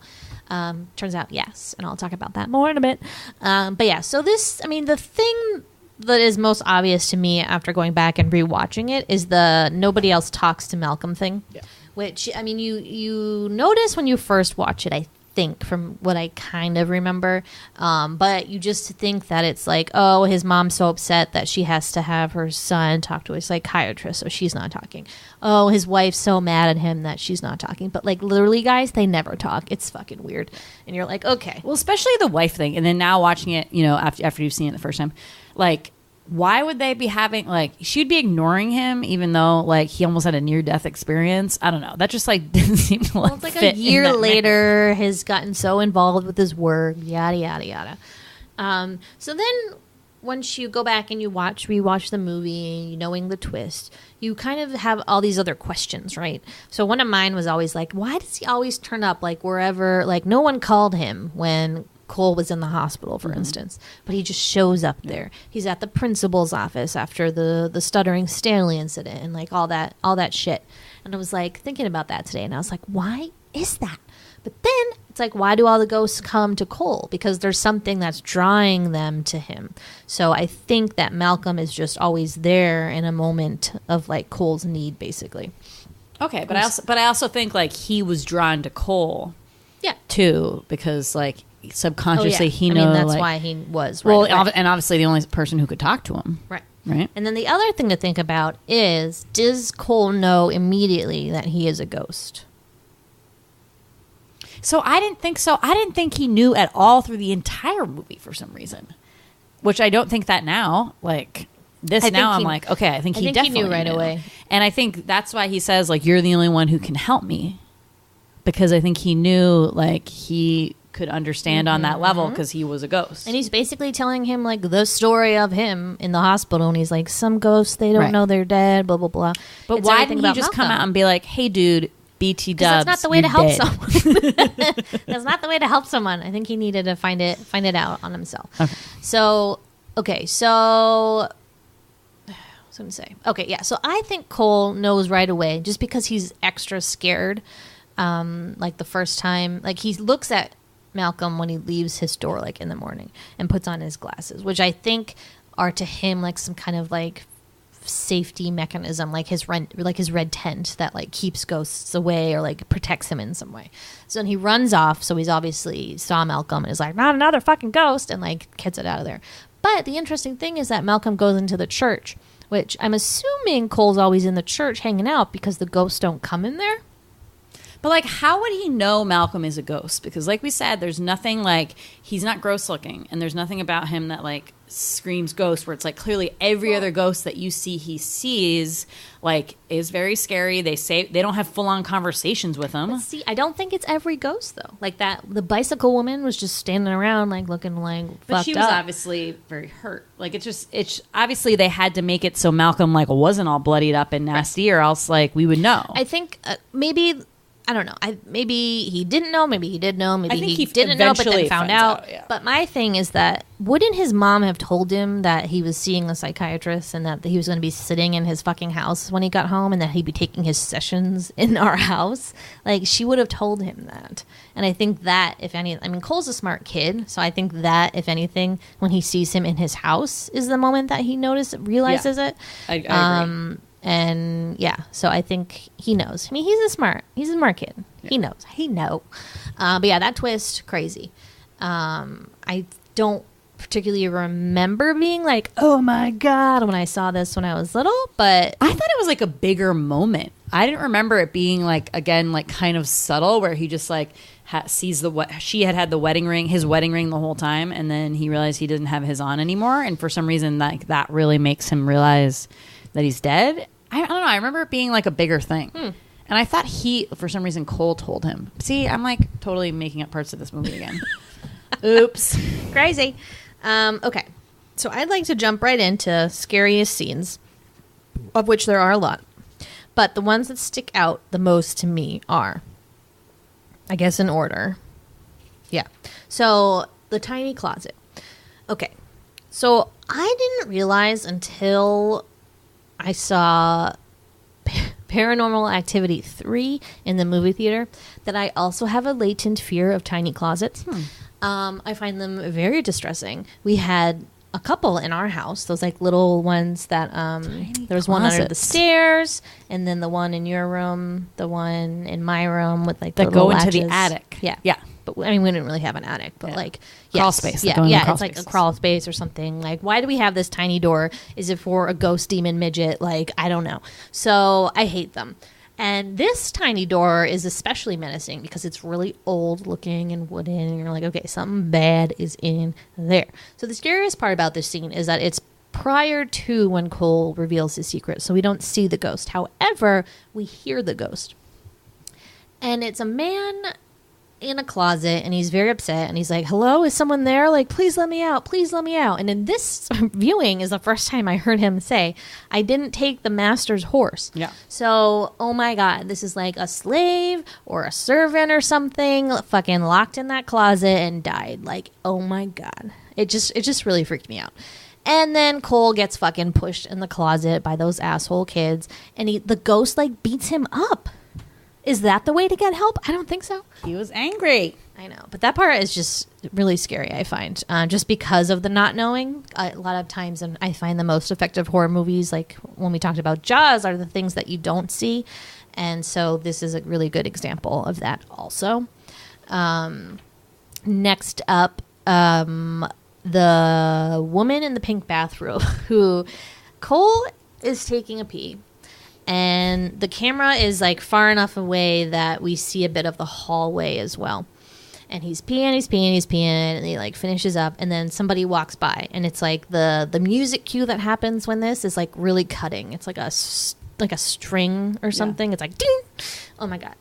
Turns out, yes. And I'll talk about that more in a bit. But yeah, so this, I mean, the thing that is most obvious to me after going back and rewatching it is the nobody else talks to Malcolm thing. Yeah. Which, I mean, you notice when you first watch it, I think, from what I kind of remember. But you just think that it's like, oh, his mom's so upset that she has to have her son talk to a psychiatrist, so she's not talking. Oh, his wife's so mad at him that she's not talking. But, like, literally, guys, they never talk. It's fucking weird. And you're like, okay. Well, especially the wife thing. And then now watching it, you know, after you've seen it the first time, like, why would they be having, like, she'd be ignoring him even though, like, he almost had a near-death experience? I don't know. That just, like, didn't seem to, like, it's like a year later, has gotten so involved with his work, yada, yada, yada. So then once you go back and you rewatch the movie, knowing the twist, you kind of have all these other questions, right? So one of mine was always, like, why does he always turn up, like, wherever, like, no one called him when Cole was in the hospital, for instance, but he just shows up there. He's at the principal's office after the stuttering Stanley incident and like all that shit. And I was like thinking about that today, and I was like, why is that? But then it's like, why do all the ghosts come to Cole? Because there's something that's drawing them to him. So I think that Malcolm is just always there in a moment of like Cole's need, basically. Okay, but I also think like he was drawn to Cole, too, because like subconsciously he knows. I mean, that's like, why he was. Well, and obviously the only person who could talk to him. Right. Right. And then the other thing to think about is, does Cole know immediately that he is a ghost? So I didn't think so. I didn't think he knew at all through the entire movie for some reason, which I don't think that now. Like this now, I'm like, okay, I think he definitely knew right away. And I think that's why he says, like, you're the only one who can help me, because I think he knew, like, he could understand on that level because he was a ghost. And he's basically telling him, like, the story of him in the hospital, and he's like, some ghosts, they don't know they're dead, blah, blah, blah. But why didn't he just come out and be like, hey, dude, BT dubs, that's not the way to help someone. That's not the way to help someone. I think he needed to find it out on himself. Okay. So I was going to say. Okay, yeah. So I think Cole knows right away, just because he's extra scared. Like the first time, like he looks at Malcolm when he leaves his door, like in the morning, and puts on his glasses, which I think are to him like some kind of like safety mechanism, like his red tent that like keeps ghosts away or like protects him in some way. So then he runs off. So he's obviously saw Malcolm and is like, not another fucking ghost, and like gets it out of there. But the interesting thing is that Malcolm goes into the church, which I'm assuming Cole's always in the church hanging out because the ghosts don't come in there. But, like, how would he know Malcolm is a ghost? Because, like we said, there's nothing, like, he's not gross looking. And there's nothing about him that, like, screams ghost, where it's, like, clearly every other ghost that you see, he sees, like, is very scary. They say they don't have full-on conversations with him. But see, I don't think it's every ghost, though. Like, the bicycle woman was just standing around, like, looking, like, fucked up. But she was obviously very hurt. Like, it's obviously they had to make it so Malcolm, like, wasn't all bloodied up and nasty, or else, like, we would know. I think maybe... I don't know. Maybe he didn't know. Maybe he did know. Maybe he didn't know, but then found out. Yeah. But my thing is that wouldn't his mom have told him that he was seeing a psychiatrist and that he was going to be sitting in his fucking house when he got home and that he'd be taking his sessions in our house? Like, she would have told him that. And I think that, if any... I mean, Cole's a smart kid, so I think that, if anything, when he sees him in his house is the moment that he realizes it. I agree. And yeah, so I think he knows. I mean, he's a smart kid. Yeah. He knows. But yeah, that twist, crazy. I don't particularly remember being like, oh my God, when I saw this when I was little, but I thought it was like a bigger moment. I didn't remember it being like, again, like kind of subtle, where he just like sees she had the wedding ring, his wedding ring the whole time. And then he realized he didn't have his on anymore. And for some reason, like that really makes him realize that he's dead. I don't know. I remember it being like a bigger thing. And I thought for some reason, Cole told him. See, I'm like totally making up parts of this movie again. Oops. Crazy. Okay. So I'd like to jump right into scariest scenes, of which there are a lot. But the ones that stick out the most to me are, I guess in order. Yeah. So the tiny closet. Okay. So I didn't realize until I saw Paranormal Activity 3 in the movie theater that I also have a latent fear of tiny closets. I find them very distressing. We had a couple in our house, those like little ones that there was one under the stairs, and then the one in your room, the one in my room with like that go into the attic. Yeah. But I mean, we didn't really have an attic, but like crawl space. Yeah, it's like a crawl space or something. Like, why do we have this tiny door? Is it for a ghost demon midget? Like, I don't know. So I hate them. And this tiny door is especially menacing because it's really old looking and wooden, and you're like, okay, something bad is in there. So the scariest part about this scene is that it's prior to when Cole reveals his secret, so we don't see the ghost. However, we hear the ghost. And it's a man in a closet, and he's very upset, and he's like, hello, is someone there? Like, please let me out, please let me out. And in this viewing is the first time I heard him say, I didn't take the master's horse. Yeah. So, oh my God, this is like a slave or a servant or something fucking locked in that closet and died. Like, oh my God. It just really freaked me out. And then Cole gets fucking pushed in the closet by those asshole kids, and the ghost like beats him up. Is that the way to get help? I don't think so. He was angry. I know. But that part is just really scary, I find. Just because of the not knowing. A lot of times, and I find the most effective horror movies, like when we talked about Jaws, are the things that you don't see. And so this is a really good example of that also. Next up, the woman in the pink bathrobe who Cole is taking a pee. And the camera is like far enough away that we see a bit of the hallway as well. And he's peeing, and he like finishes up, and then somebody walks by, and it's like the music cue that happens when this is like really cutting. It's like a string or something. Yeah. It's like ding. Oh my God.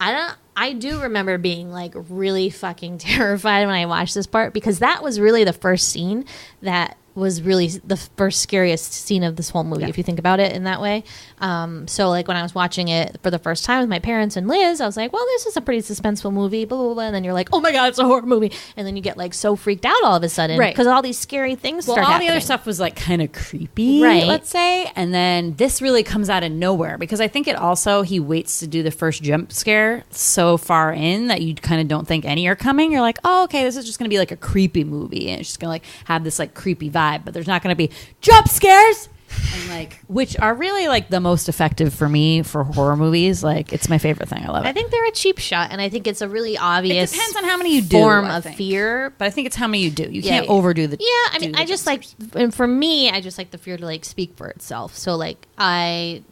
I do remember being like really fucking terrified when I watched this part, because that was really the first scene that was really the first scariest scene of this whole movie, if you think about it in that way. So like when I was watching it for the first time with my parents and Liz, I was like, well, this is a pretty suspenseful movie, blah, blah, blah. And then you're like, oh my God, it's a horror movie. And then you get like so freaked out all of a sudden. Right. Because all these scary things start happening. All the other stuff was like kind of creepy, let's say. And then this really comes out of nowhere, because I think he waits to do the first jump scare so far in that you kind of don't think any are coming. You're like, oh, okay, this is just going to be like a creepy movie. And it's just going to like have this like creepy vibe. But there's not going to be jump scares, and like, which are really like the most effective for me for horror movies. Like, it's my favorite thing. I love it. I think they're a cheap shot, and I think it's a really obvious. It depends on how many you do. Form of fear, but I think it's how many you do. You can't overdo the. Yeah, I mean, I just like, and for me, I just like the fear to like speak for itself. So like, I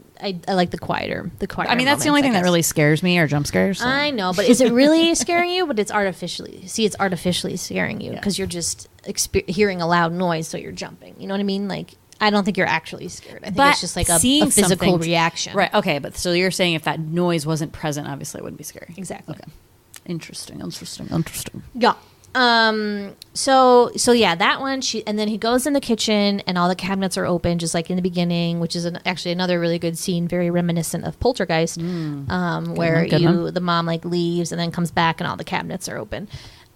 like the quieter. I mean, that's the only thing that really scares me, are jump scares. So. I know, but is it really scaring you? But it's artificially scaring you because you're just hearing a loud noise, so you're jumping. You know what I mean? Like, I don't think you're actually scared. I think it's just like a physical reaction. Right. Okay. But so you're saying if that noise wasn't present, obviously it wouldn't be scary. Exactly. Okay. Interesting. Yeah. So yeah, that one, and then he goes in the kitchen and all the cabinets are open, just like in the beginning, which is actually another really good scene, very reminiscent of Poltergeist, where the mom like leaves and then comes back and all the cabinets are open.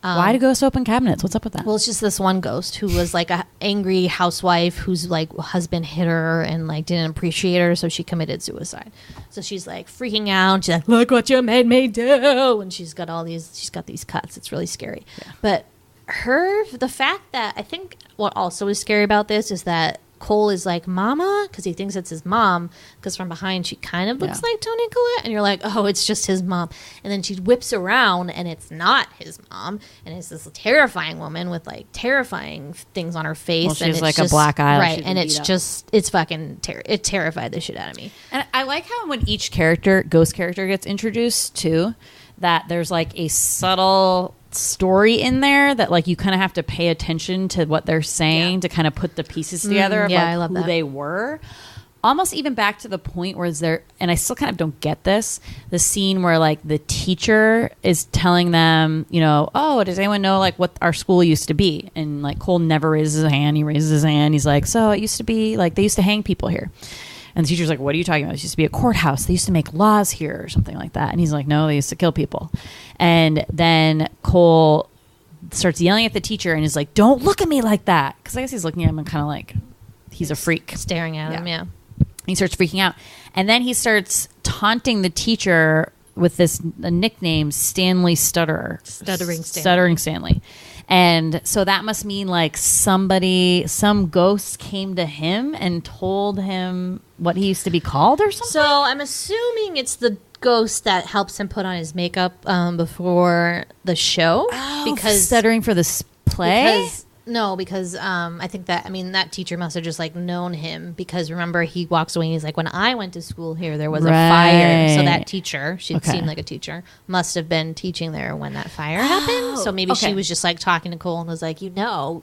Why do ghosts open cabinets? What's up with that? Well, it's just this one ghost who was like a angry housewife whose like husband hit her and like didn't appreciate her, so she committed suicide. So she's like freaking out. She's like, "Look what you made me do!" And she's got these cuts. It's really scary. Yeah. But the fact that I think what also is scary about this is that Cole is like, Mama, because he thinks it's his mom, because from behind she kind of looks like Toni Colette, and you're like, oh, it's just his mom. And then she whips around and it's not his mom, and it's this terrifying woman with like terrifying things on her face. Well, she's and like a black eye, right? And it's just it terrified the shit out of me. And I like how when each ghost character gets introduced too, that there's like a subtle story in there that like you kind of have to pay attention to what they're saying to kind of put the pieces together of like I love who that. they were. Almost even back to the point where and I still kind of don't get this, the scene where like the teacher is telling them, you know, oh, does anyone know like what our school used to be? And like Cole never raises his hand. He raises his hand. He's like, so it used to be like they used to hang people here. And the teacher's like, what are you talking about? It used to be a courthouse. They used to make laws here or something like that. And he's like, no, they used to kill people. And then Cole starts yelling at the teacher and is like, don't look at me like that. Because I guess he's looking at him and kind of like he's a freak. Staring at him, yeah. He starts freaking out. And then he starts taunting the teacher with this nickname, Stanley Stutterer. Stuttering Stanley. And so that must mean like some ghost came to him and told him what he used to be called or something? So I'm assuming it's the ghost that helps him put on his makeup before the show. Because stuttering for this play? Because I think that teacher must have just like known him, because remember he walks away and he's like, when I went to school here there was a fire. So that teacher, she'd seemed like a teacher, must have been teaching there when that fire happened. So maybe she was just like talking to Cole and was like, he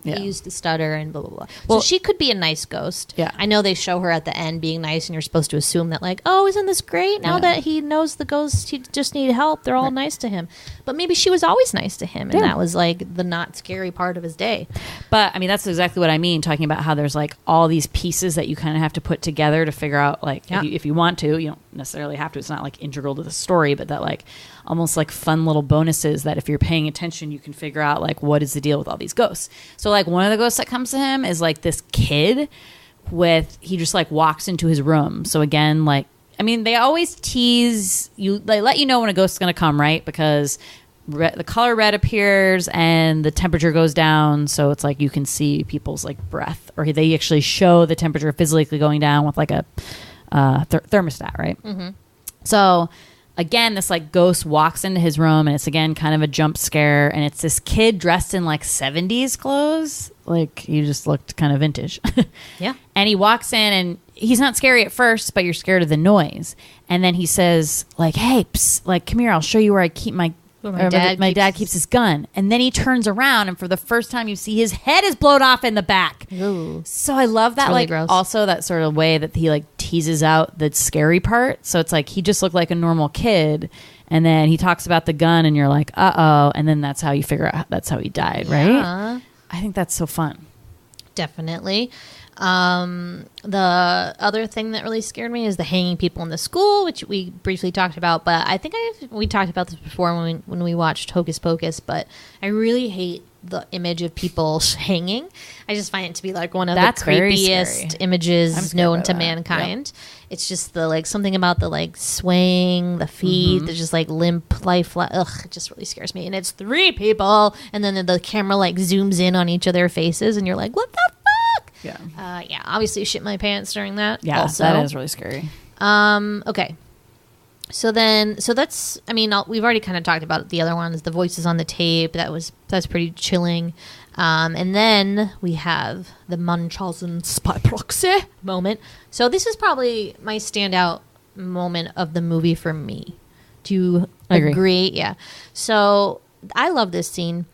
used to stutter and blah blah blah. Well, so she could be a nice ghost. Yeah, I know they show her at the end being nice, and you're supposed to assume that like, oh, isn't this great? Now that he knows the ghost, he just need help. They're all nice to him. But maybe she was always nice to him, and that was like the not scary part of his day. But I mean, that's exactly what I mean, talking about how there's like all these pieces that you kind of have to put together to figure out, like, if you want to, you don't necessarily have to. It's not like integral to the story, but that like almost like fun little bonuses that if you're paying attention, you can figure out like what is the deal with all these ghosts. So like one of the ghosts that comes to him is like this kid he just like walks into his room. So again, like, I mean, they always tease you, they let you know when a ghost is going to come, right? Because the color red appears and the temperature goes down, so it's like you can see people's like breath, or they actually show the temperature physically going down with like a thermostat, right? Mm-hmm. So again, this like ghost walks into his room, and it's again kind of a jump scare, and it's this kid dressed in like 70s clothes, like he just looked kind of vintage. Yeah. And he walks in, and he's not scary at first, but you're scared of the noise. And then he says like, hey, psst, like, come here, I'll show you where I keep my dad keeps his gun. And then he turns around, and for the first time you see his head is blown off in the back. Ooh. So I love that, really, like gross. Also that sort of way that he like teases out the scary part. So it's like he just looked like a normal kid, and then he talks about the gun, and you're like, uh-oh, and then that's how you figure out that's how he died, right? I think that's so fun. Definitely. The other thing that really scared me is the hanging people in the school, which we briefly talked about, but I think we talked about this before when we watched Hocus Pocus, but I really hate the image of people hanging. I just find it to be like one of the creepiest images known to mankind. Yep. It's just the like something about the like swaying, the feet, the just like limp, lifeless. Ugh, it just really scares me. And it's 3 people, and then the camera like zooms in on each of their faces, and you're like, what the fuck? Yeah. Obviously shit my pants during that. Yeah, also. That is really scary. Okay. So that's, I mean, we've already kind of talked about the other ones, the voices on the tape. That's pretty chilling. And then we have the Munchausen by proxy moment. So this is probably my standout moment of the movie for me. Do you agree? Yeah. So I love this scene.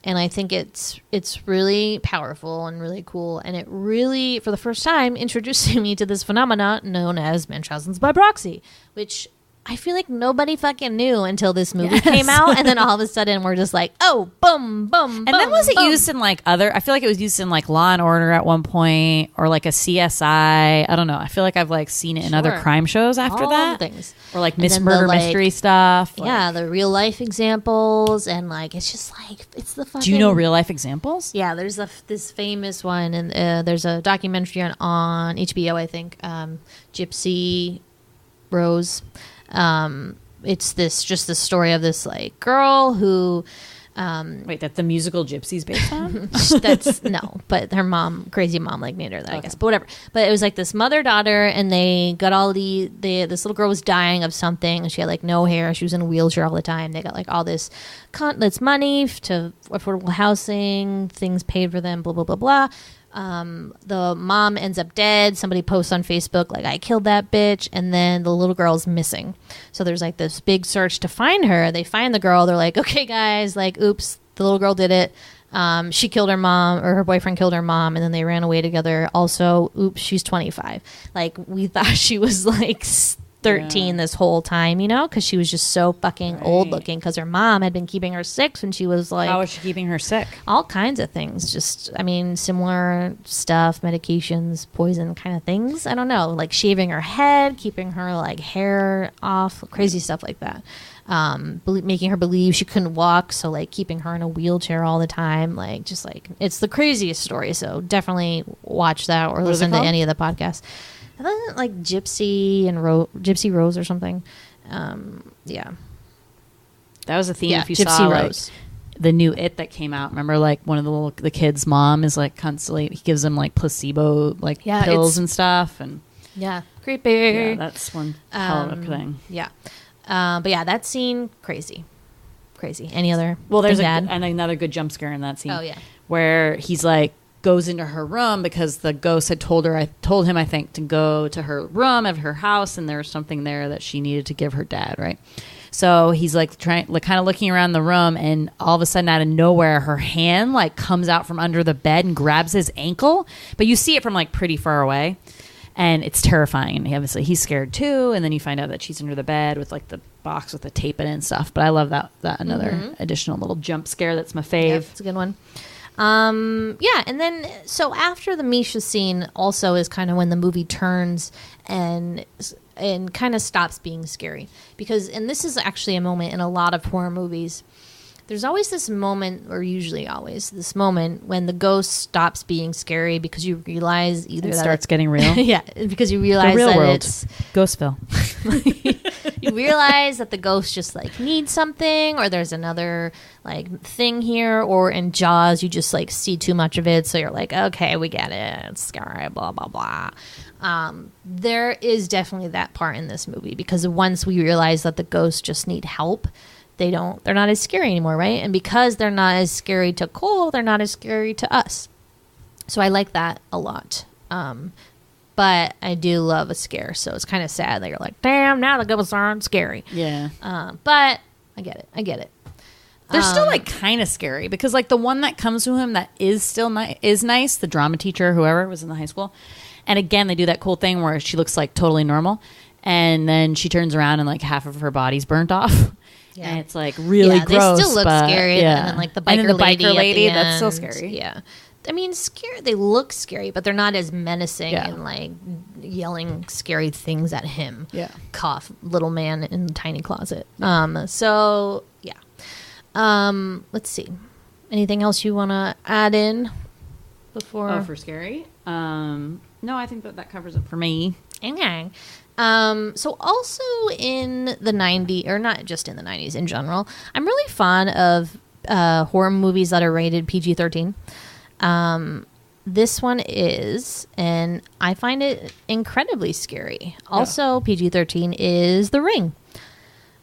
And I think it's really powerful and really cool. And it really, for the first time, introducing me to this phenomena known as Munchausen's by proxy, which I feel like nobody fucking knew until this movie came out. And then all of a sudden we're just like, oh, boom, boom, and then was it used in like I feel like it was used in like Law and Order at one point, or like a CSI. I don't know. I feel like I've like seen it in other crime shows after all that. Things. Or like murder mystery stuff. Yeah, like, the real life examples. And like, it's just like, it's the fucking. Do you know real life examples? Yeah, there's this famous one. And there's a documentary on HBO, I think. Gypsy Rose. It's just the story of this like girl who wait, that the musical Gypsy's based on? That's no, but her mom, crazy mom, like made her that, I guess, but whatever. But it was like this mother-daughter, and they got all this little girl was dying of something, and she had like no hair, she was in a wheelchair all the time. They got like all this money to affordable housing, things paid for them, blah blah blah blah. The mom ends up dead. Somebody posts on Facebook like, I killed that bitch, and then the little girl's missing. So there's like this big search to find her. They find the girl. They're like, okay guys, like, oops, the little girl did it. She killed her mom, or her boyfriend killed her mom, and then they ran away together. Also, oops, she's 25. Like, we thought she was like 13 this whole time, you know, because she was just so fucking old looking, because her mom had been keeping her sick when she was like, how was she keeping her sick? All kinds of things, just, I mean, similar stuff, medications, poison kind of things. I don't know, like shaving her head, keeping her like hair off, crazy stuff like that. Making her believe she couldn't walk, so like keeping her in a wheelchair all the time, like just like, it's the craziest story. So definitely watch that or listen to any of the podcasts. I thought like Gypsy Rose or something. Yeah. That was a theme. Yeah, if you Gypsy saw Rose. like the new It that came out, remember like one of the kid's mom is like constantly, he gives them like placebo like pills and stuff, and yeah, creepy. yeah, that's one hell of a thing. Yeah. But yeah, that scene, crazy. Any other? Well, there's thing to add? and another good jump scare in that scene. Oh, yeah. Where he's like goes into her room because the ghost had told him I think to go to her room of her house, and there was something there that she needed to give her dad, right? So he's like kind of looking around the room, and all of a sudden out of nowhere her hand like comes out from under the bed and grabs his ankle, but you see it from like pretty far away. And it's terrifying. And obviously he's scared too. And then you find out that she's under the bed with like the box with the tape in it and stuff. But I love that another additional little jump scare. That's my fave. Yep, it's a good one. Yeah. And then, so after the Misha scene also is kind of when the movie turns and kind of stops being scary. And this is actually a moment in a lot of horror movies. There's always this moment, or usually always this moment, when the ghost stops being scary because you realize either It that starts getting real. yeah, because you realize The real that world. it's Ghostville. you realize that the ghost just like needs something, or there's another like thing here, or in Jaws you just like see too much of it, so you're like, okay, we get it, it's scary, blah blah blah. There is definitely that part in this movie, because once we realize that the ghosts just need help, they're not as scary anymore, right? And because they're not as scary to Cole, they're not as scary to us. So I like that a lot. But I do love a scare, so it's kind of sad that you're like, damn, now the ghosts aren't scary. Yeah. But I get it. They're still like kind of scary, because like the one that comes to him that is still is nice, the drama teacher, whoever was in the high school. And again, they do that cool thing where she looks like totally normal, and then she turns around and like half of her body's burnt off. Yeah. And it's like really gross. They still look scary. Yeah. And then like the biker lady at the that's still end. scary. Yeah. I mean, scary. They look scary, but they're not as menacing Yeah. and like yelling scary things at him. Yeah. Cough, little man in the tiny closet. So yeah. Let's see. Anything else you want to add in before? Oh, for scary? No, I think that covers it for me. Okay. So also in the 90s, or not just in the 90s in general, I'm really fond of horror movies that are rated PG-13. This one is, and I find it incredibly scary. Also, PG-13 is The Ring.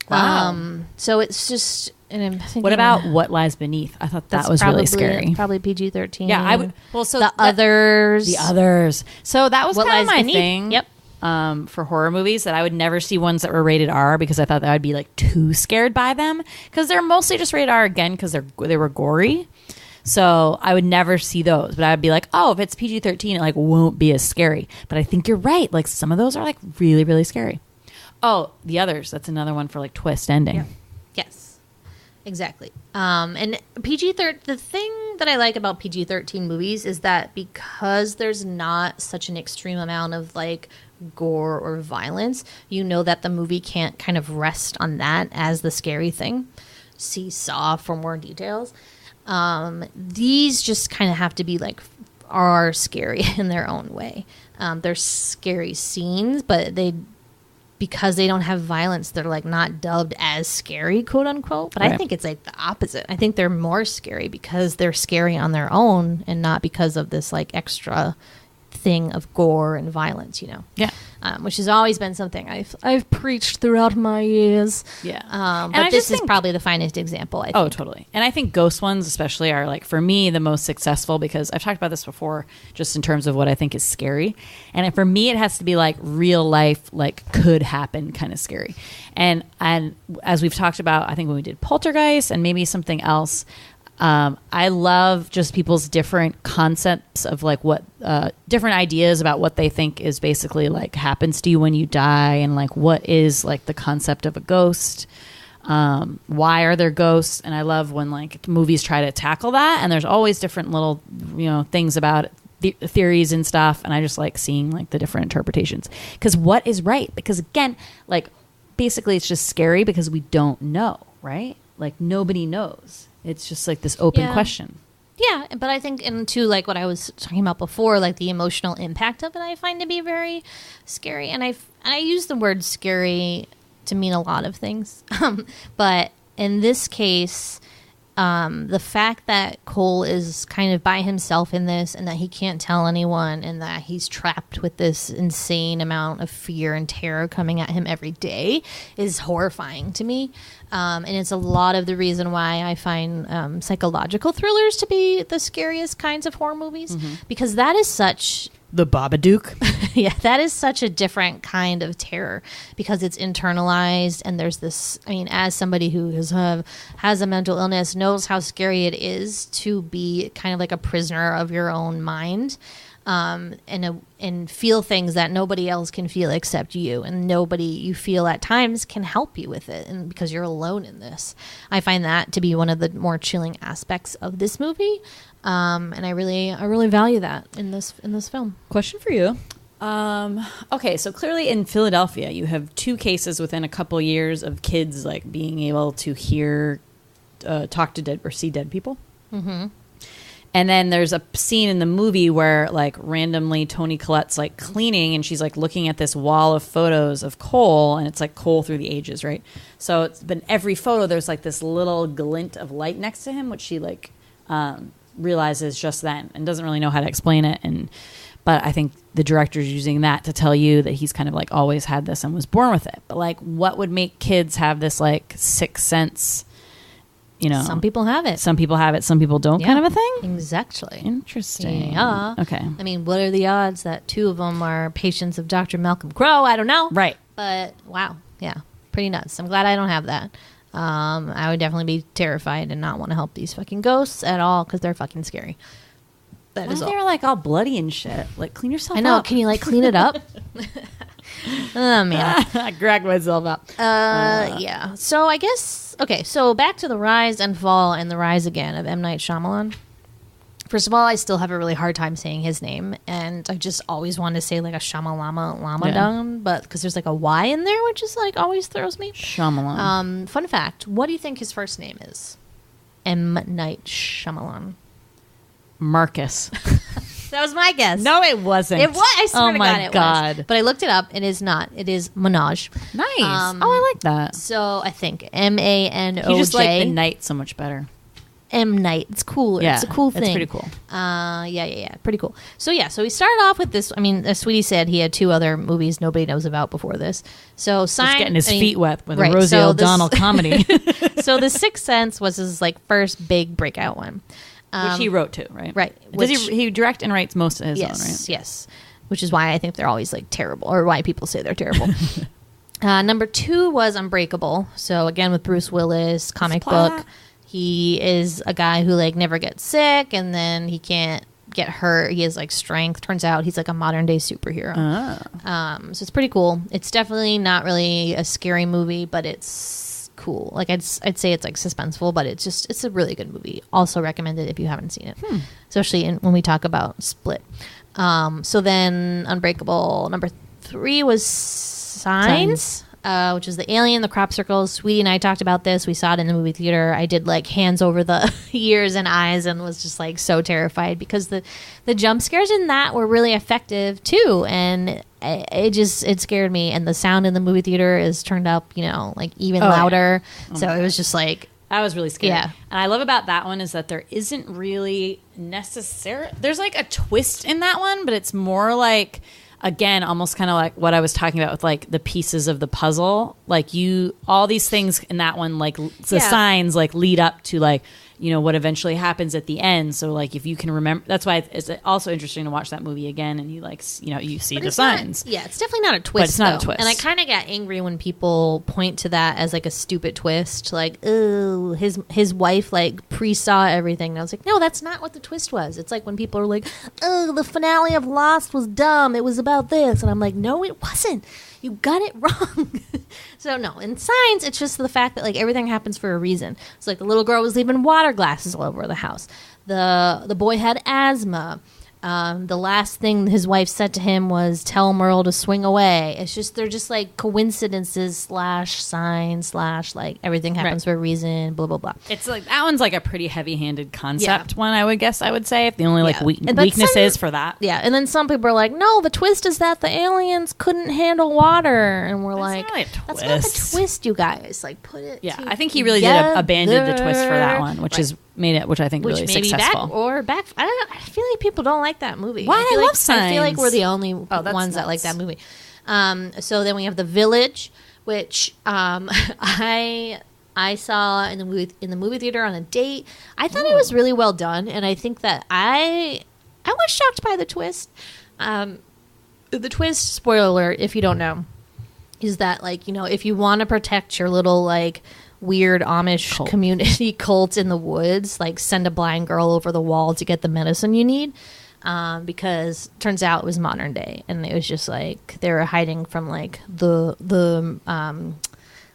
Wow. So it's just, and I'm thinking, What about What Lies Beneath? I thought that that's was really probably scary. Probably PG-13. Yeah, I would. Well, so The Others. The Others. So that was What kind of Lies my Beneath. thing. Yep. For horror movies, that I would never see ones that were rated R, because I thought that I'd be like too scared by them, because they're mostly just rated R again because they were gory. So I would never see those, but I'd be like, oh, if it's PG-13, it like won't be as scary. But I think you're right. Like some of those are like really, really scary. Oh, The Others. That's another one for like twist ending. Yeah. Yes, exactly. And PG-13, the thing that I like about PG-13 movies is that because there's not such an extreme amount of like gore or violence, you know that the movie can't kind of rest on that as the scary thing. See Saw for more details. These just kind of have to be like, are scary in their own way. They're scary scenes, but because they don't have violence, they're like not dubbed as scary, quote unquote. But Right. I think it's like the opposite. I think they're more scary because they're scary on their own and not because of this like extra thing of gore and violence, you know? Yeah. Which has always been something I've preached throughout my years. Yeah. But I this just is think- probably the finest example, I think. Oh, totally. And I think ghost ones especially are like, for me, the most successful, because I've talked about this before, just in terms of what I think is scary. And for me, it has to be like real life, like could happen kind of scary. And as we've talked about, I think when we did Poltergeist and maybe something else, I love just people's different concepts of like what different ideas about what they think is basically like happens to you when you die, and like what is like the concept of a ghost. Why are there ghosts? And I love when like movies try to tackle that, and there's always different little things about it, theories and stuff, and I just like seeing like the different interpretations, because what is right? Because again, like basically it's just scary because we don't know, right? Like nobody knows. It's just like this open question. Yeah, but I think into like what I was talking about before, like the emotional impact of it, I find to be very scary. And I use the word scary to mean a lot of things. But in this case, the fact that Cole is kind of by himself in this and that he can't tell anyone and that he's trapped with this insane amount of fear and terror coming at him every day is horrifying to me. And it's a lot of the reason why I find psychological thrillers to be the scariest kinds of horror movies, because that is such... The Babadook. Yeah, that is such a different kind of terror because it's internalized, and there's this, I mean, as somebody who has a mental illness, knows how scary it is to be kind of like a prisoner of your own mind, and feel things that nobody else can feel except you, and nobody you feel at times can help you with it, and because you're alone in this. I find that to be one of the more chilling aspects of this movie. And I really value that in this film. Question for you. Okay, so clearly in Philadelphia, you have 2 cases within a couple years of kids like being able to hear, talk to dead or see dead people. Mm-hmm. And then there's a scene in the movie where like randomly Toni Colette's like cleaning and she's like looking at this wall of photos of Cole, and it's like Cole through the ages, right? So it's been every photo there's like this little glint of light next to him, which she like realizes just then and doesn't really know how to explain it. But I think the director's using that to tell you that he's kind of like always had this and was born with it. But like, what would make kids have this like sixth sense? You know, some people have it. Some people have it. Some people don't. Yeah, kind of a thing. Exactly. Interesting. Yeah. Okay. I mean, what are the odds that 2 of them are patients of Dr. Malcolm Crowe? I don't know. Right. But wow, yeah, pretty nuts. I'm glad I don't have that. I would definitely be terrified and not want to help these fucking ghosts at all because they're fucking scary. That is all. They're like all bloody and shit. Like, clean yourself up. I know. Can you like clean it up? Oh man, I grabbed myself up. Yeah. So I guess okay. So back to the rise and fall and the rise again of M. Night Shyamalan. First of all, I still have a really hard time saying his name, and I just always want to say like a Shyamalama Lamadon, but because there's like a Y in there, which is like always throws me. Shyamalan. Fun fact: what do you think his first name is? M. Night Shyamalan. Marcus. That was my guess. No, it wasn't. It was. I swear to God, it God. was. But I looked it up. It is not. It is Minaj. Nice. I like that. So I think Manoj. You just like the night so much better. M. Night. It's cooler. Yeah, it's a cool thing. It's pretty cool. Yeah. Pretty cool. So yeah, so we started off with this. I mean, as Sweetie said, he had 2 other movies nobody knows about before this. So Just getting his feet wet with a Rosie O'Donnell comedy. So The Sixth Sense was his like first big breakout one. Which he wrote too, right? Right. Does he direct and writes most of his own, right? Yes. Which is why I think they're always like terrible, or why people say they're terrible. Number 2 was Unbreakable. So again with Bruce Willis, comic book. He is a guy who like never gets sick, and then he can't get hurt. He has like strength. Turns out he's like a modern day superhero. So it's pretty cool. It's definitely not really a scary movie, but it's cool. Like I'd say it's like suspenseful, but it's a really good movie. Also recommended if you haven't seen it, especially when we talk about Split. So then Unbreakable. Number 3 was Signs. Which is the alien, the crop circles. Sweetie and I talked about this. We saw it in the movie theater. I did like hands over the ears and eyes and was just like so terrified because the jump scares in that were really effective too. And it scared me. And the sound in the movie theater is turned up, like even louder. Yeah. So it was just like, I was really scared. Yeah. And I love about that one is that there isn't really there's like a twist in that one, but it's more like, again, almost kind of like what I was talking about with like the pieces of the puzzle. Like all these things in that one, like the signs like lead up to like, what eventually happens at the end. So like if you can remember, that's why it's also interesting to watch that movie again and you like, you see the signs. It's definitely not a twist. But it's not a twist. And I kind of got angry when people point to that as like a stupid twist. Like, oh, his wife like pre-saw everything. And I was like, no, that's not what the twist was. It's like when people are like, oh, the finale of Lost was dumb. It was about this. And I'm like, no, it wasn't. You got it wrong. So no, in Signs, it's just the fact that like everything happens for a reason. So like the little girl was leaving water glasses all over the house. The boy had asthma. The last thing his wife said to him was, tell Merle to swing away. It's just, they're just like coincidences / signs / like everything happens for a reason, blah, blah, blah. It's like, that one's like a pretty heavy-handed concept one, I would say, if the only like weakness is for that. Yeah, and then some people are like, no, the twist is that the aliens couldn't handle water. And we're That's like, not really a that's not the twist, you guys. Like, put it I think he really did abandon the twist for that one, which is which I think really successful. Back. I don't know. I feel like people don't like that movie. Why? I love Signs. I feel like we're the only that's ones that like nuts. that movie. So then we have The Village, which I saw in the movie theater on a date. I thought it was really well done, and I think that I was shocked by the twist. The twist, spoiler alert, if you don't know, is that like, you know, if you want to protect your little like weird Amish community cult in the woods, like send a blind girl over the wall to get the medicine you need, because turns out it was modern day, and it was just like they were hiding from like the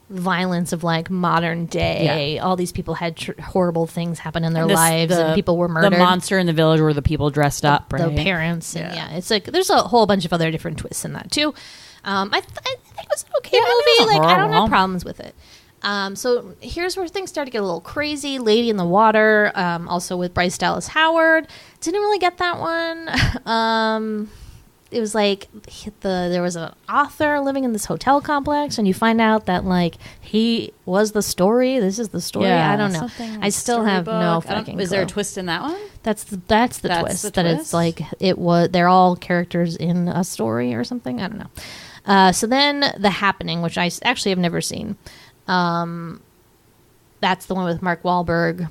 violence of like modern day. All these people had horrible things happen in their lives, and people were murdered. The monster in the village were the people dressed up, right? The parents, and it's like there's a whole bunch of other different twists in that too. I think it was an okay movie. Like I don't have problems with it. So here's where things start to get a little crazy. Lady in the Water, also with Bryce Dallas Howard. Didn't really get that one. It was like there was an author living in this hotel complex, and you find out that like he was the story. This is the story. I don't know. I still have no fucking clue. Is there a twist in that one? That's the twist. That it's like they're all characters in a story or something. I don't know. So then The Happening, which I actually have never seen. That's the one with Mark Wahlberg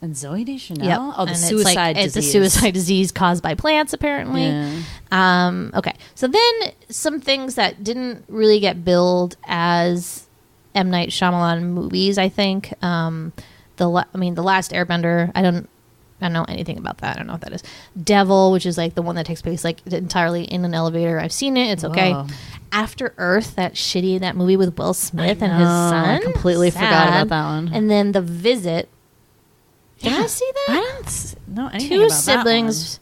and Zooey Deschanel. Yep. Oh, the and suicide disease. It's a suicide disease caused by plants, apparently. Yeah. Okay. So then some things that didn't really get billed as M. Night Shyamalan movies, I think. The Last Airbender. I don't know anything about that. I don't know what that is. Devil, which is like the one that takes place like entirely in an elevator. I've seen it. It's okay. Whoa. After Earth, that movie with Will Smith and his son. I completely forgot about that one. And then The Visit. Did I see that? I don't know anything Two about siblings.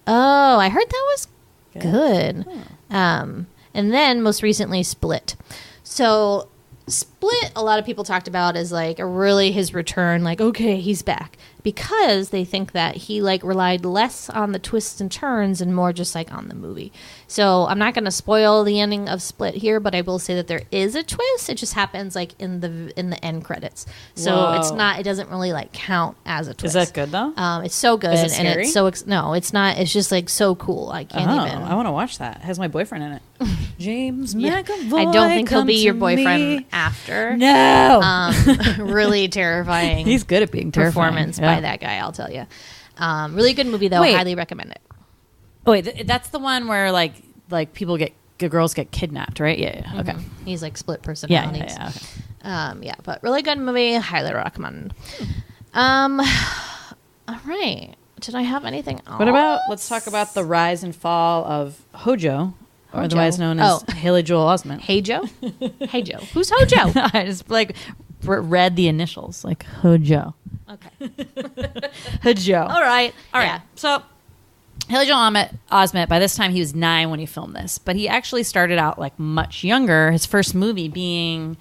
Oh, I heard that was good. And then most recently Split. So Split, a lot of people talked about as like really his return, like, okay, he's back, because they think that he like relied less on the twists and turns and more just like on the movie. So I'm not going to spoil the ending of Split here, but I will say that there is a twist. It just happens like in the end credits. So it doesn't really like count as a twist. Is that good though? It's so good. Is it scary? And it's so no, it's not. It's just like so cool. I can't even. I want to watch that. It has my boyfriend in it. James McAvoy. I don't think he'll be your boyfriend me. after. No. Really terrifying. He's good at being terrifying. Performance by that guy, I'll tell you. Really good movie though. Highly recommend it. Oh, wait, that's the one where like people girls get kidnapped, right? Yeah. Okay. He's like split personalities. Okay. But really good movie. Highly recommend. All right. Did I have anything else? What about, let's talk about the rise and fall of Hojo, or otherwise known as Haley Joel Osment. Hey Joe? Hey Joe. Who's Hojo? I just like read the initials, like Hojo. Okay. Hojo. All right. Yeah. So Haley Joel Osment, by this time he was 9 when he filmed this, but he actually started out like much younger. His first movie being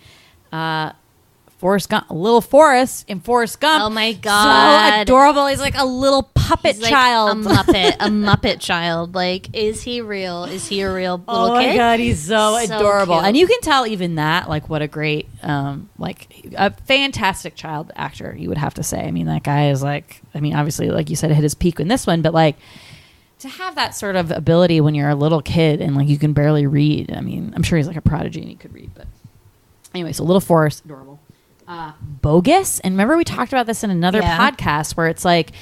Forrest Gump, little Forrest in Forrest Gump. Oh my God. So adorable. He's like a little puppet child. Like a Muppet child. Like, is he real? Is he a real little kid? Oh my God, he's so adorable. Cute. And you can tell even that, like, what a great, like, a fantastic child actor, you would have to say. I mean, that guy is like, I mean, obviously, like you said, hit his peak in this one, but like, to have that sort of ability when you're a little kid and like you can barely read. I mean, I'm sure he's like a prodigy and he could read, but anyway, so little Forrest, adorable. Bogus, and remember we talked about this in another podcast where it's like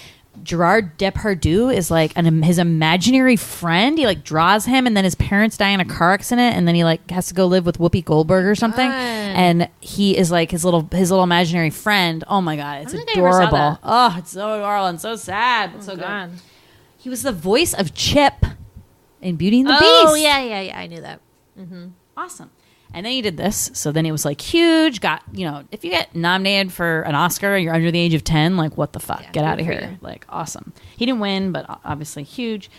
Gerard Depardieu is like his imaginary friend. He like draws him, and then his parents die in a car accident, and then he like has to go live with Whoopi Goldberg or something. And he is like his little imaginary friend. Oh my God, it's adorable. Oh, it's so adorable and so sad, but so good. He was the voice of Chip in Beauty and the Beast. Oh yeah, I knew that. Awesome. And then he did this. So then it was like huge. Got, if you get nominated for an Oscar and you're under the age of 10, like what the fuck? Get out of here. Like awesome. He didn't win, but obviously huge.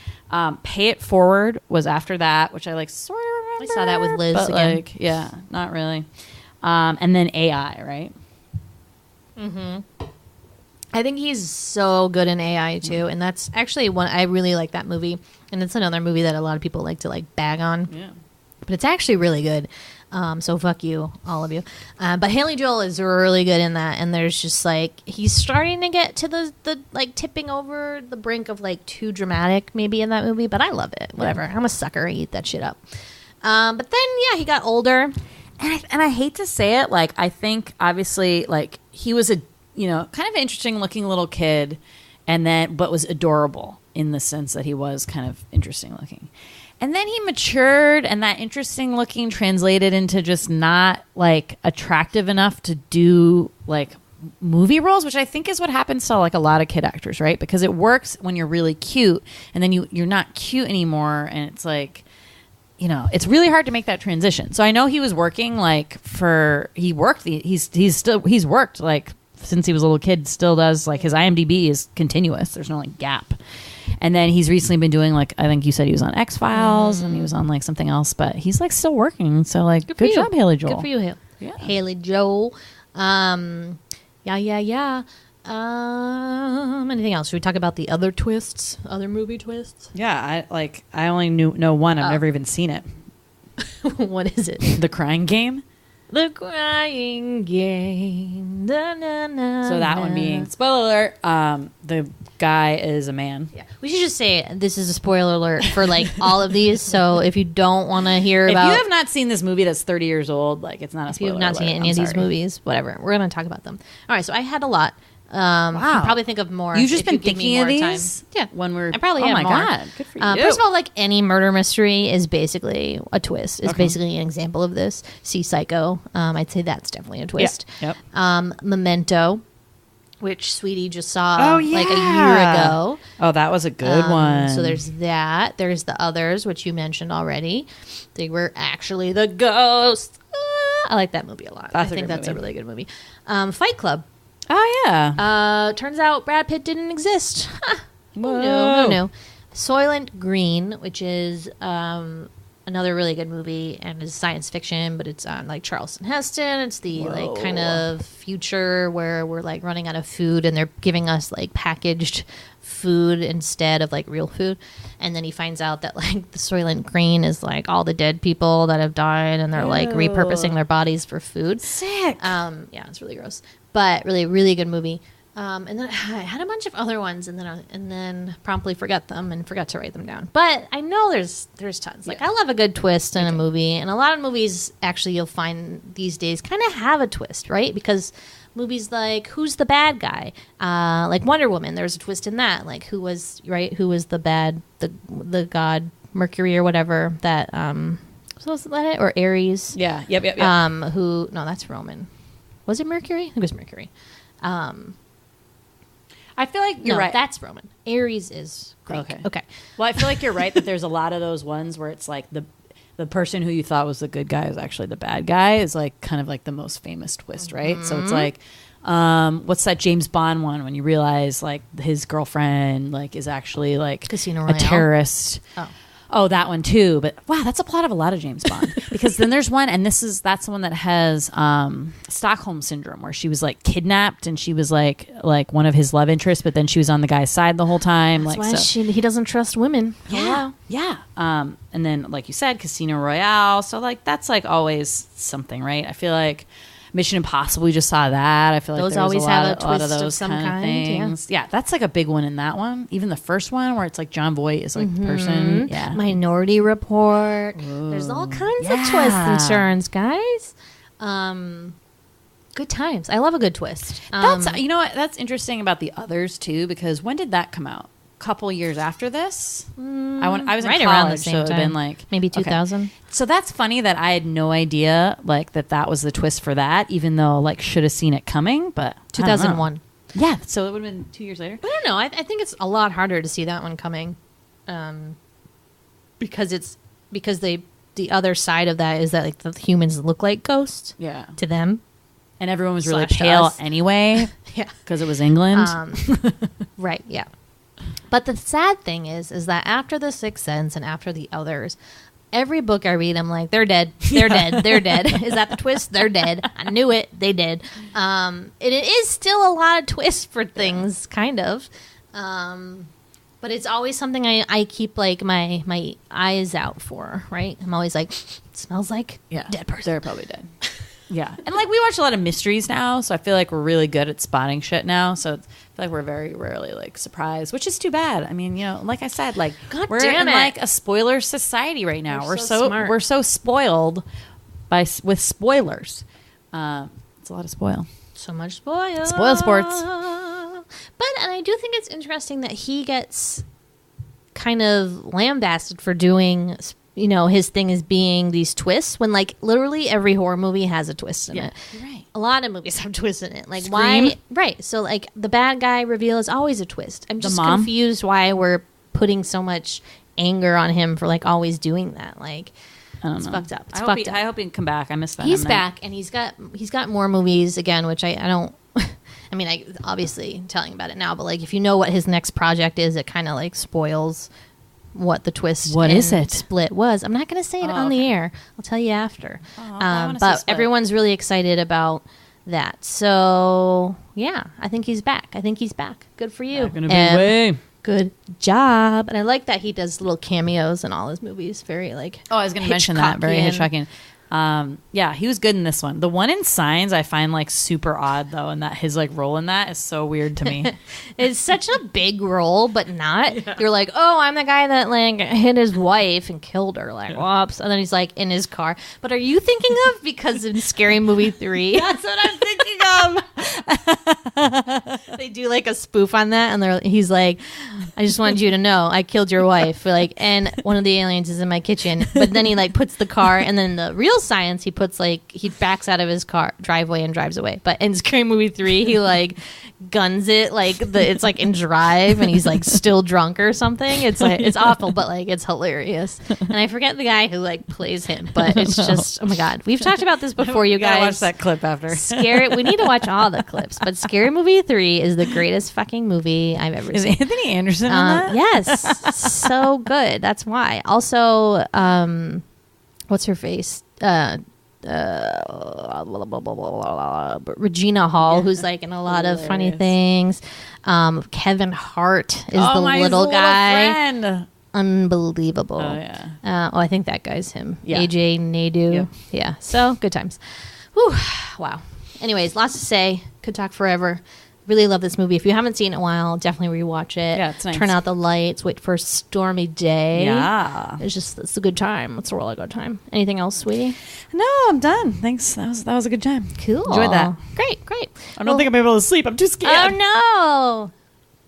Pay It Forward was after that, which I like sort of remember. I saw that with Liz but again. Like, yeah, not really. And then AI, right? Mm-hmm. I think he's so good in AI too, and that's actually one I really like that movie, and it's another movie that a lot of people like to like bag on. Yeah, but it's actually really good. So fuck you, all of you. But Haley Joel is really good in that, and there's just like he's starting to get to the like tipping over the brink of like too dramatic maybe in that movie, but I love it. Whatever, I'm a sucker. I eat that shit up. But then he got older, and I hate to say it, like I think obviously like he was a kind of interesting looking little kid, but was adorable in the sense that he was kind of interesting looking. And then he matured, and that interesting looking translated into just not like attractive enough to do like movie roles, which I think is what happens to like a lot of kid actors, right? Because it works when you're really cute, and then you're not cute anymore, and it's like, it's really hard to make that transition. So I know he was working he's worked like since he was a little kid, still does, like his IMDb is continuous. There's no like gap. And then he's recently been doing like, I think you said he was on X-Files and he was on like something else, but he's like still working. So like good job, Haley Joel. Good for you, Yeah. Haley Joel. Yeah. Anything else? Should we talk about the other twists, other movie twists? Yeah, I only know one. I've never even seen it. What is it? The Crying Game. The Crying Game. Da, na, na, So that one being, spoiler alert, the guy is a man. Yeah. We should just say this is a spoiler alert for like all of these. So if you don't want to hear If about, you have not seen this movie that's 30 years old, like it's not a if you spoiler have not alert. seen any of these movies, whatever, we're going to talk about them. All right. So I had a lot. You can probably think of more. You've just if been you give me thinking of more these? time. Yeah. When we're, I probably oh have my more. God, good for you. First of all, like any murder mystery is basically a twist. It's basically an example of this. See Psycho. I'd say that's definitely a twist. Yep. Memento, which Sweetie just saw like a year ago. Oh, that was a good one. So there's that. There's the others, which you mentioned already. They were actually the ghosts. I like that movie a lot. I think that's a really good movie. Fight Club. Oh, yeah. Turns out Brad Pitt didn't exist. Whoa. No. Soylent Green, which is another really good movie and is science fiction, but it's on like Charleston Heston. It's the like kind of future where we're like running out of food and they're giving us like packaged food instead of like real food. And then he finds out that like the Soylent Green is like all the dead people that have died and they're like repurposing their bodies for food. Sick. Yeah, it's really gross, but really, really good movie. And then I had a bunch of other ones, and then promptly forgot them and forgot to write them down. But I know there's tons. Like I love a good twist in a movie, and a lot of movies actually you'll find these days kind of have a twist, right? Because movies like who's the bad guy, like Wonder Woman, there's a twist in that. Like who was the bad the god Mercury or whatever that was that it or Ares? Yeah. Yep. No, that's Roman. Was it Mercury? I think it was Mercury. I feel like you're right. That's Roman. Ares is Greek. Okay. Well, I feel like you're right that there's a lot of those ones where it's like the person who you thought was the good guy is actually the bad guy is like kind of like the most famous twist, right? Mm-hmm. So it's like, what's that James Bond one when you realize like his girlfriend like is actually like Casino a Royale. terrorist. Oh, that one too. But wow, that's a plot of a lot of James Bond. Because then there's one, and that's the one that has Stockholm syndrome, where she was like kidnapped, and she was like one of his love interests, but then she was on the guy's side the whole time. That's like why he doesn't trust women. Yeah, yeah. And then like you said, Casino Royale. So like that's like always something, right? I feel like Mission Impossible, we just saw that. I feel like those there was always a lot have a of twist those of some kind kind. things. Yeah, that's like a big one in that one. Even the first one where it's like John Voight is like the person. Yeah, Minority Report. Ooh. There's all kinds of twists and turns, guys. Good times. I love a good twist. That's you know what? That's interesting about the others too, because when did that come out? Couple years after this. I was right in college, around the same so it would have time. been like maybe 2000. Okay. So that's funny that I had no idea like that was the twist for that, even though like should have seen it coming. But 2001. Yeah, so it would have been 2 years later. I don't know. I think it's a lot harder to see that one coming, because they the other side of that is that like the humans look like ghosts Yeah. to them. And everyone was really Slash to pale us. anyway. Yeah. Because it was England. Right, yeah. But the sad thing is that after The Sixth Sense and after the others, every book I read, I'm like, they're dead. They're dead. They're dead. Is that the twist? They're dead. I knew it. They did. It is still a lot of twists for things, kind of. But it's always something I keep like my eyes out for, right? I'm always like, it smells like dead person. They're probably dead. Yeah. And like we watch a lot of mysteries now, so I feel like we're really good at spotting shit now. So I feel like we're very rarely like surprised, which is too bad. I mean, you know, like I said, like God we're damn in it. like a spoiler society right now. We're so smart. We're so spoiled with spoilers. It's a lot of spoil. So much spoil. Spoil sports. And I do think it's interesting that he gets kind of lambasted for doing, you know, his thing is being these twists when like literally every horror movie has a twist in it. You're right. A lot of movies have twists in it. Like Scream. why? Right. So like the bad guy reveal is always a twist. I'm just Mom? confused why we're putting so much anger on him for like always doing that. Like I don't it's know. fucked up. It's I fucked up. hope he can come back. I miss that. He's back and he's got more movies again, which I don't. I mean, I obviously telling about it now, but like if you know what his next project is, it kind of like spoils what the twist. What in is it? Split was. I'm not going to say it on the air. I'll tell you after. I wanna see But Split. everyone's really excited about that. So yeah, I think he's back. Good for you. Gonna be And way. good job. And I like that he does little cameos in all his movies. Very like. Oh, I was going to mention that. Very Hitchcockian. Hitchcockian. Yeah, he was good in this one. The one in Signs I find like super odd though, and that his like role in that is so weird to me. It's such a big role, but not. You're like, oh, I'm the guy that like hit his wife and killed her. Like, whoops. And then he's like in his car. But are you thinking of because in Scary Movie 3? That's what I'm thinking of. They do like a spoof on that, and he's like, I just wanted you to know I killed your wife. Like, and one of the aliens is in my kitchen. But then he like puts the car, and then the real science he puts like he backs out of his car driveway and drives away. But in Scary Movie 3, he like guns it like it's like in Drive, and he's like still drunk or something. It's like it's awful, but like it's hilarious. And I forget the guy who like plays him, but it's just oh my god, we've talked about this before, you Gotta guys. watch that clip after. Scary. We need to watch all the clips, but Scary Movie 3 is the greatest fucking movie I've ever Is seen. Anthony Anderson in that? Yes, so good. That's why. Also, what's her face? Regina Hall, who's like in a lot of funny things. Kevin Hart is the my little guy. friend. Unbelievable. Oh yeah. I think that guy's him. Yeah. AJ Nadeau. Yeah. Yeah. So good times. Whew. Wow. Anyways, lots to say. Could talk forever. Really love this movie. If you haven't seen it in a while, definitely rewatch it. Yeah, it's nice. Turn out the lights. Wait for a stormy day. Yeah. It's a good time. It's a really good time. Anything else, sweetie? No, I'm done. Thanks. That was a good time. Cool. Enjoyed that. Great. I don't think I'm able to sleep. I'm too scared. Oh no!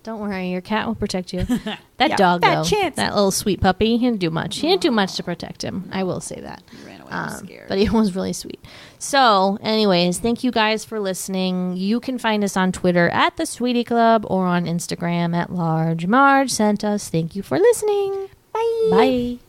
Don't worry, your cat will protect you. That Yeah, dog, fat though, chance. that little sweet puppy, he didn't do much. He didn't do much to protect him. I will say that. He ran away. I was scared. But he was really sweet. So, anyways, thank you guys for listening. You can find us on Twitter at the Sweetie Club or on Instagram at Large Marge Sent Us. Thank you for listening. Bye. Bye.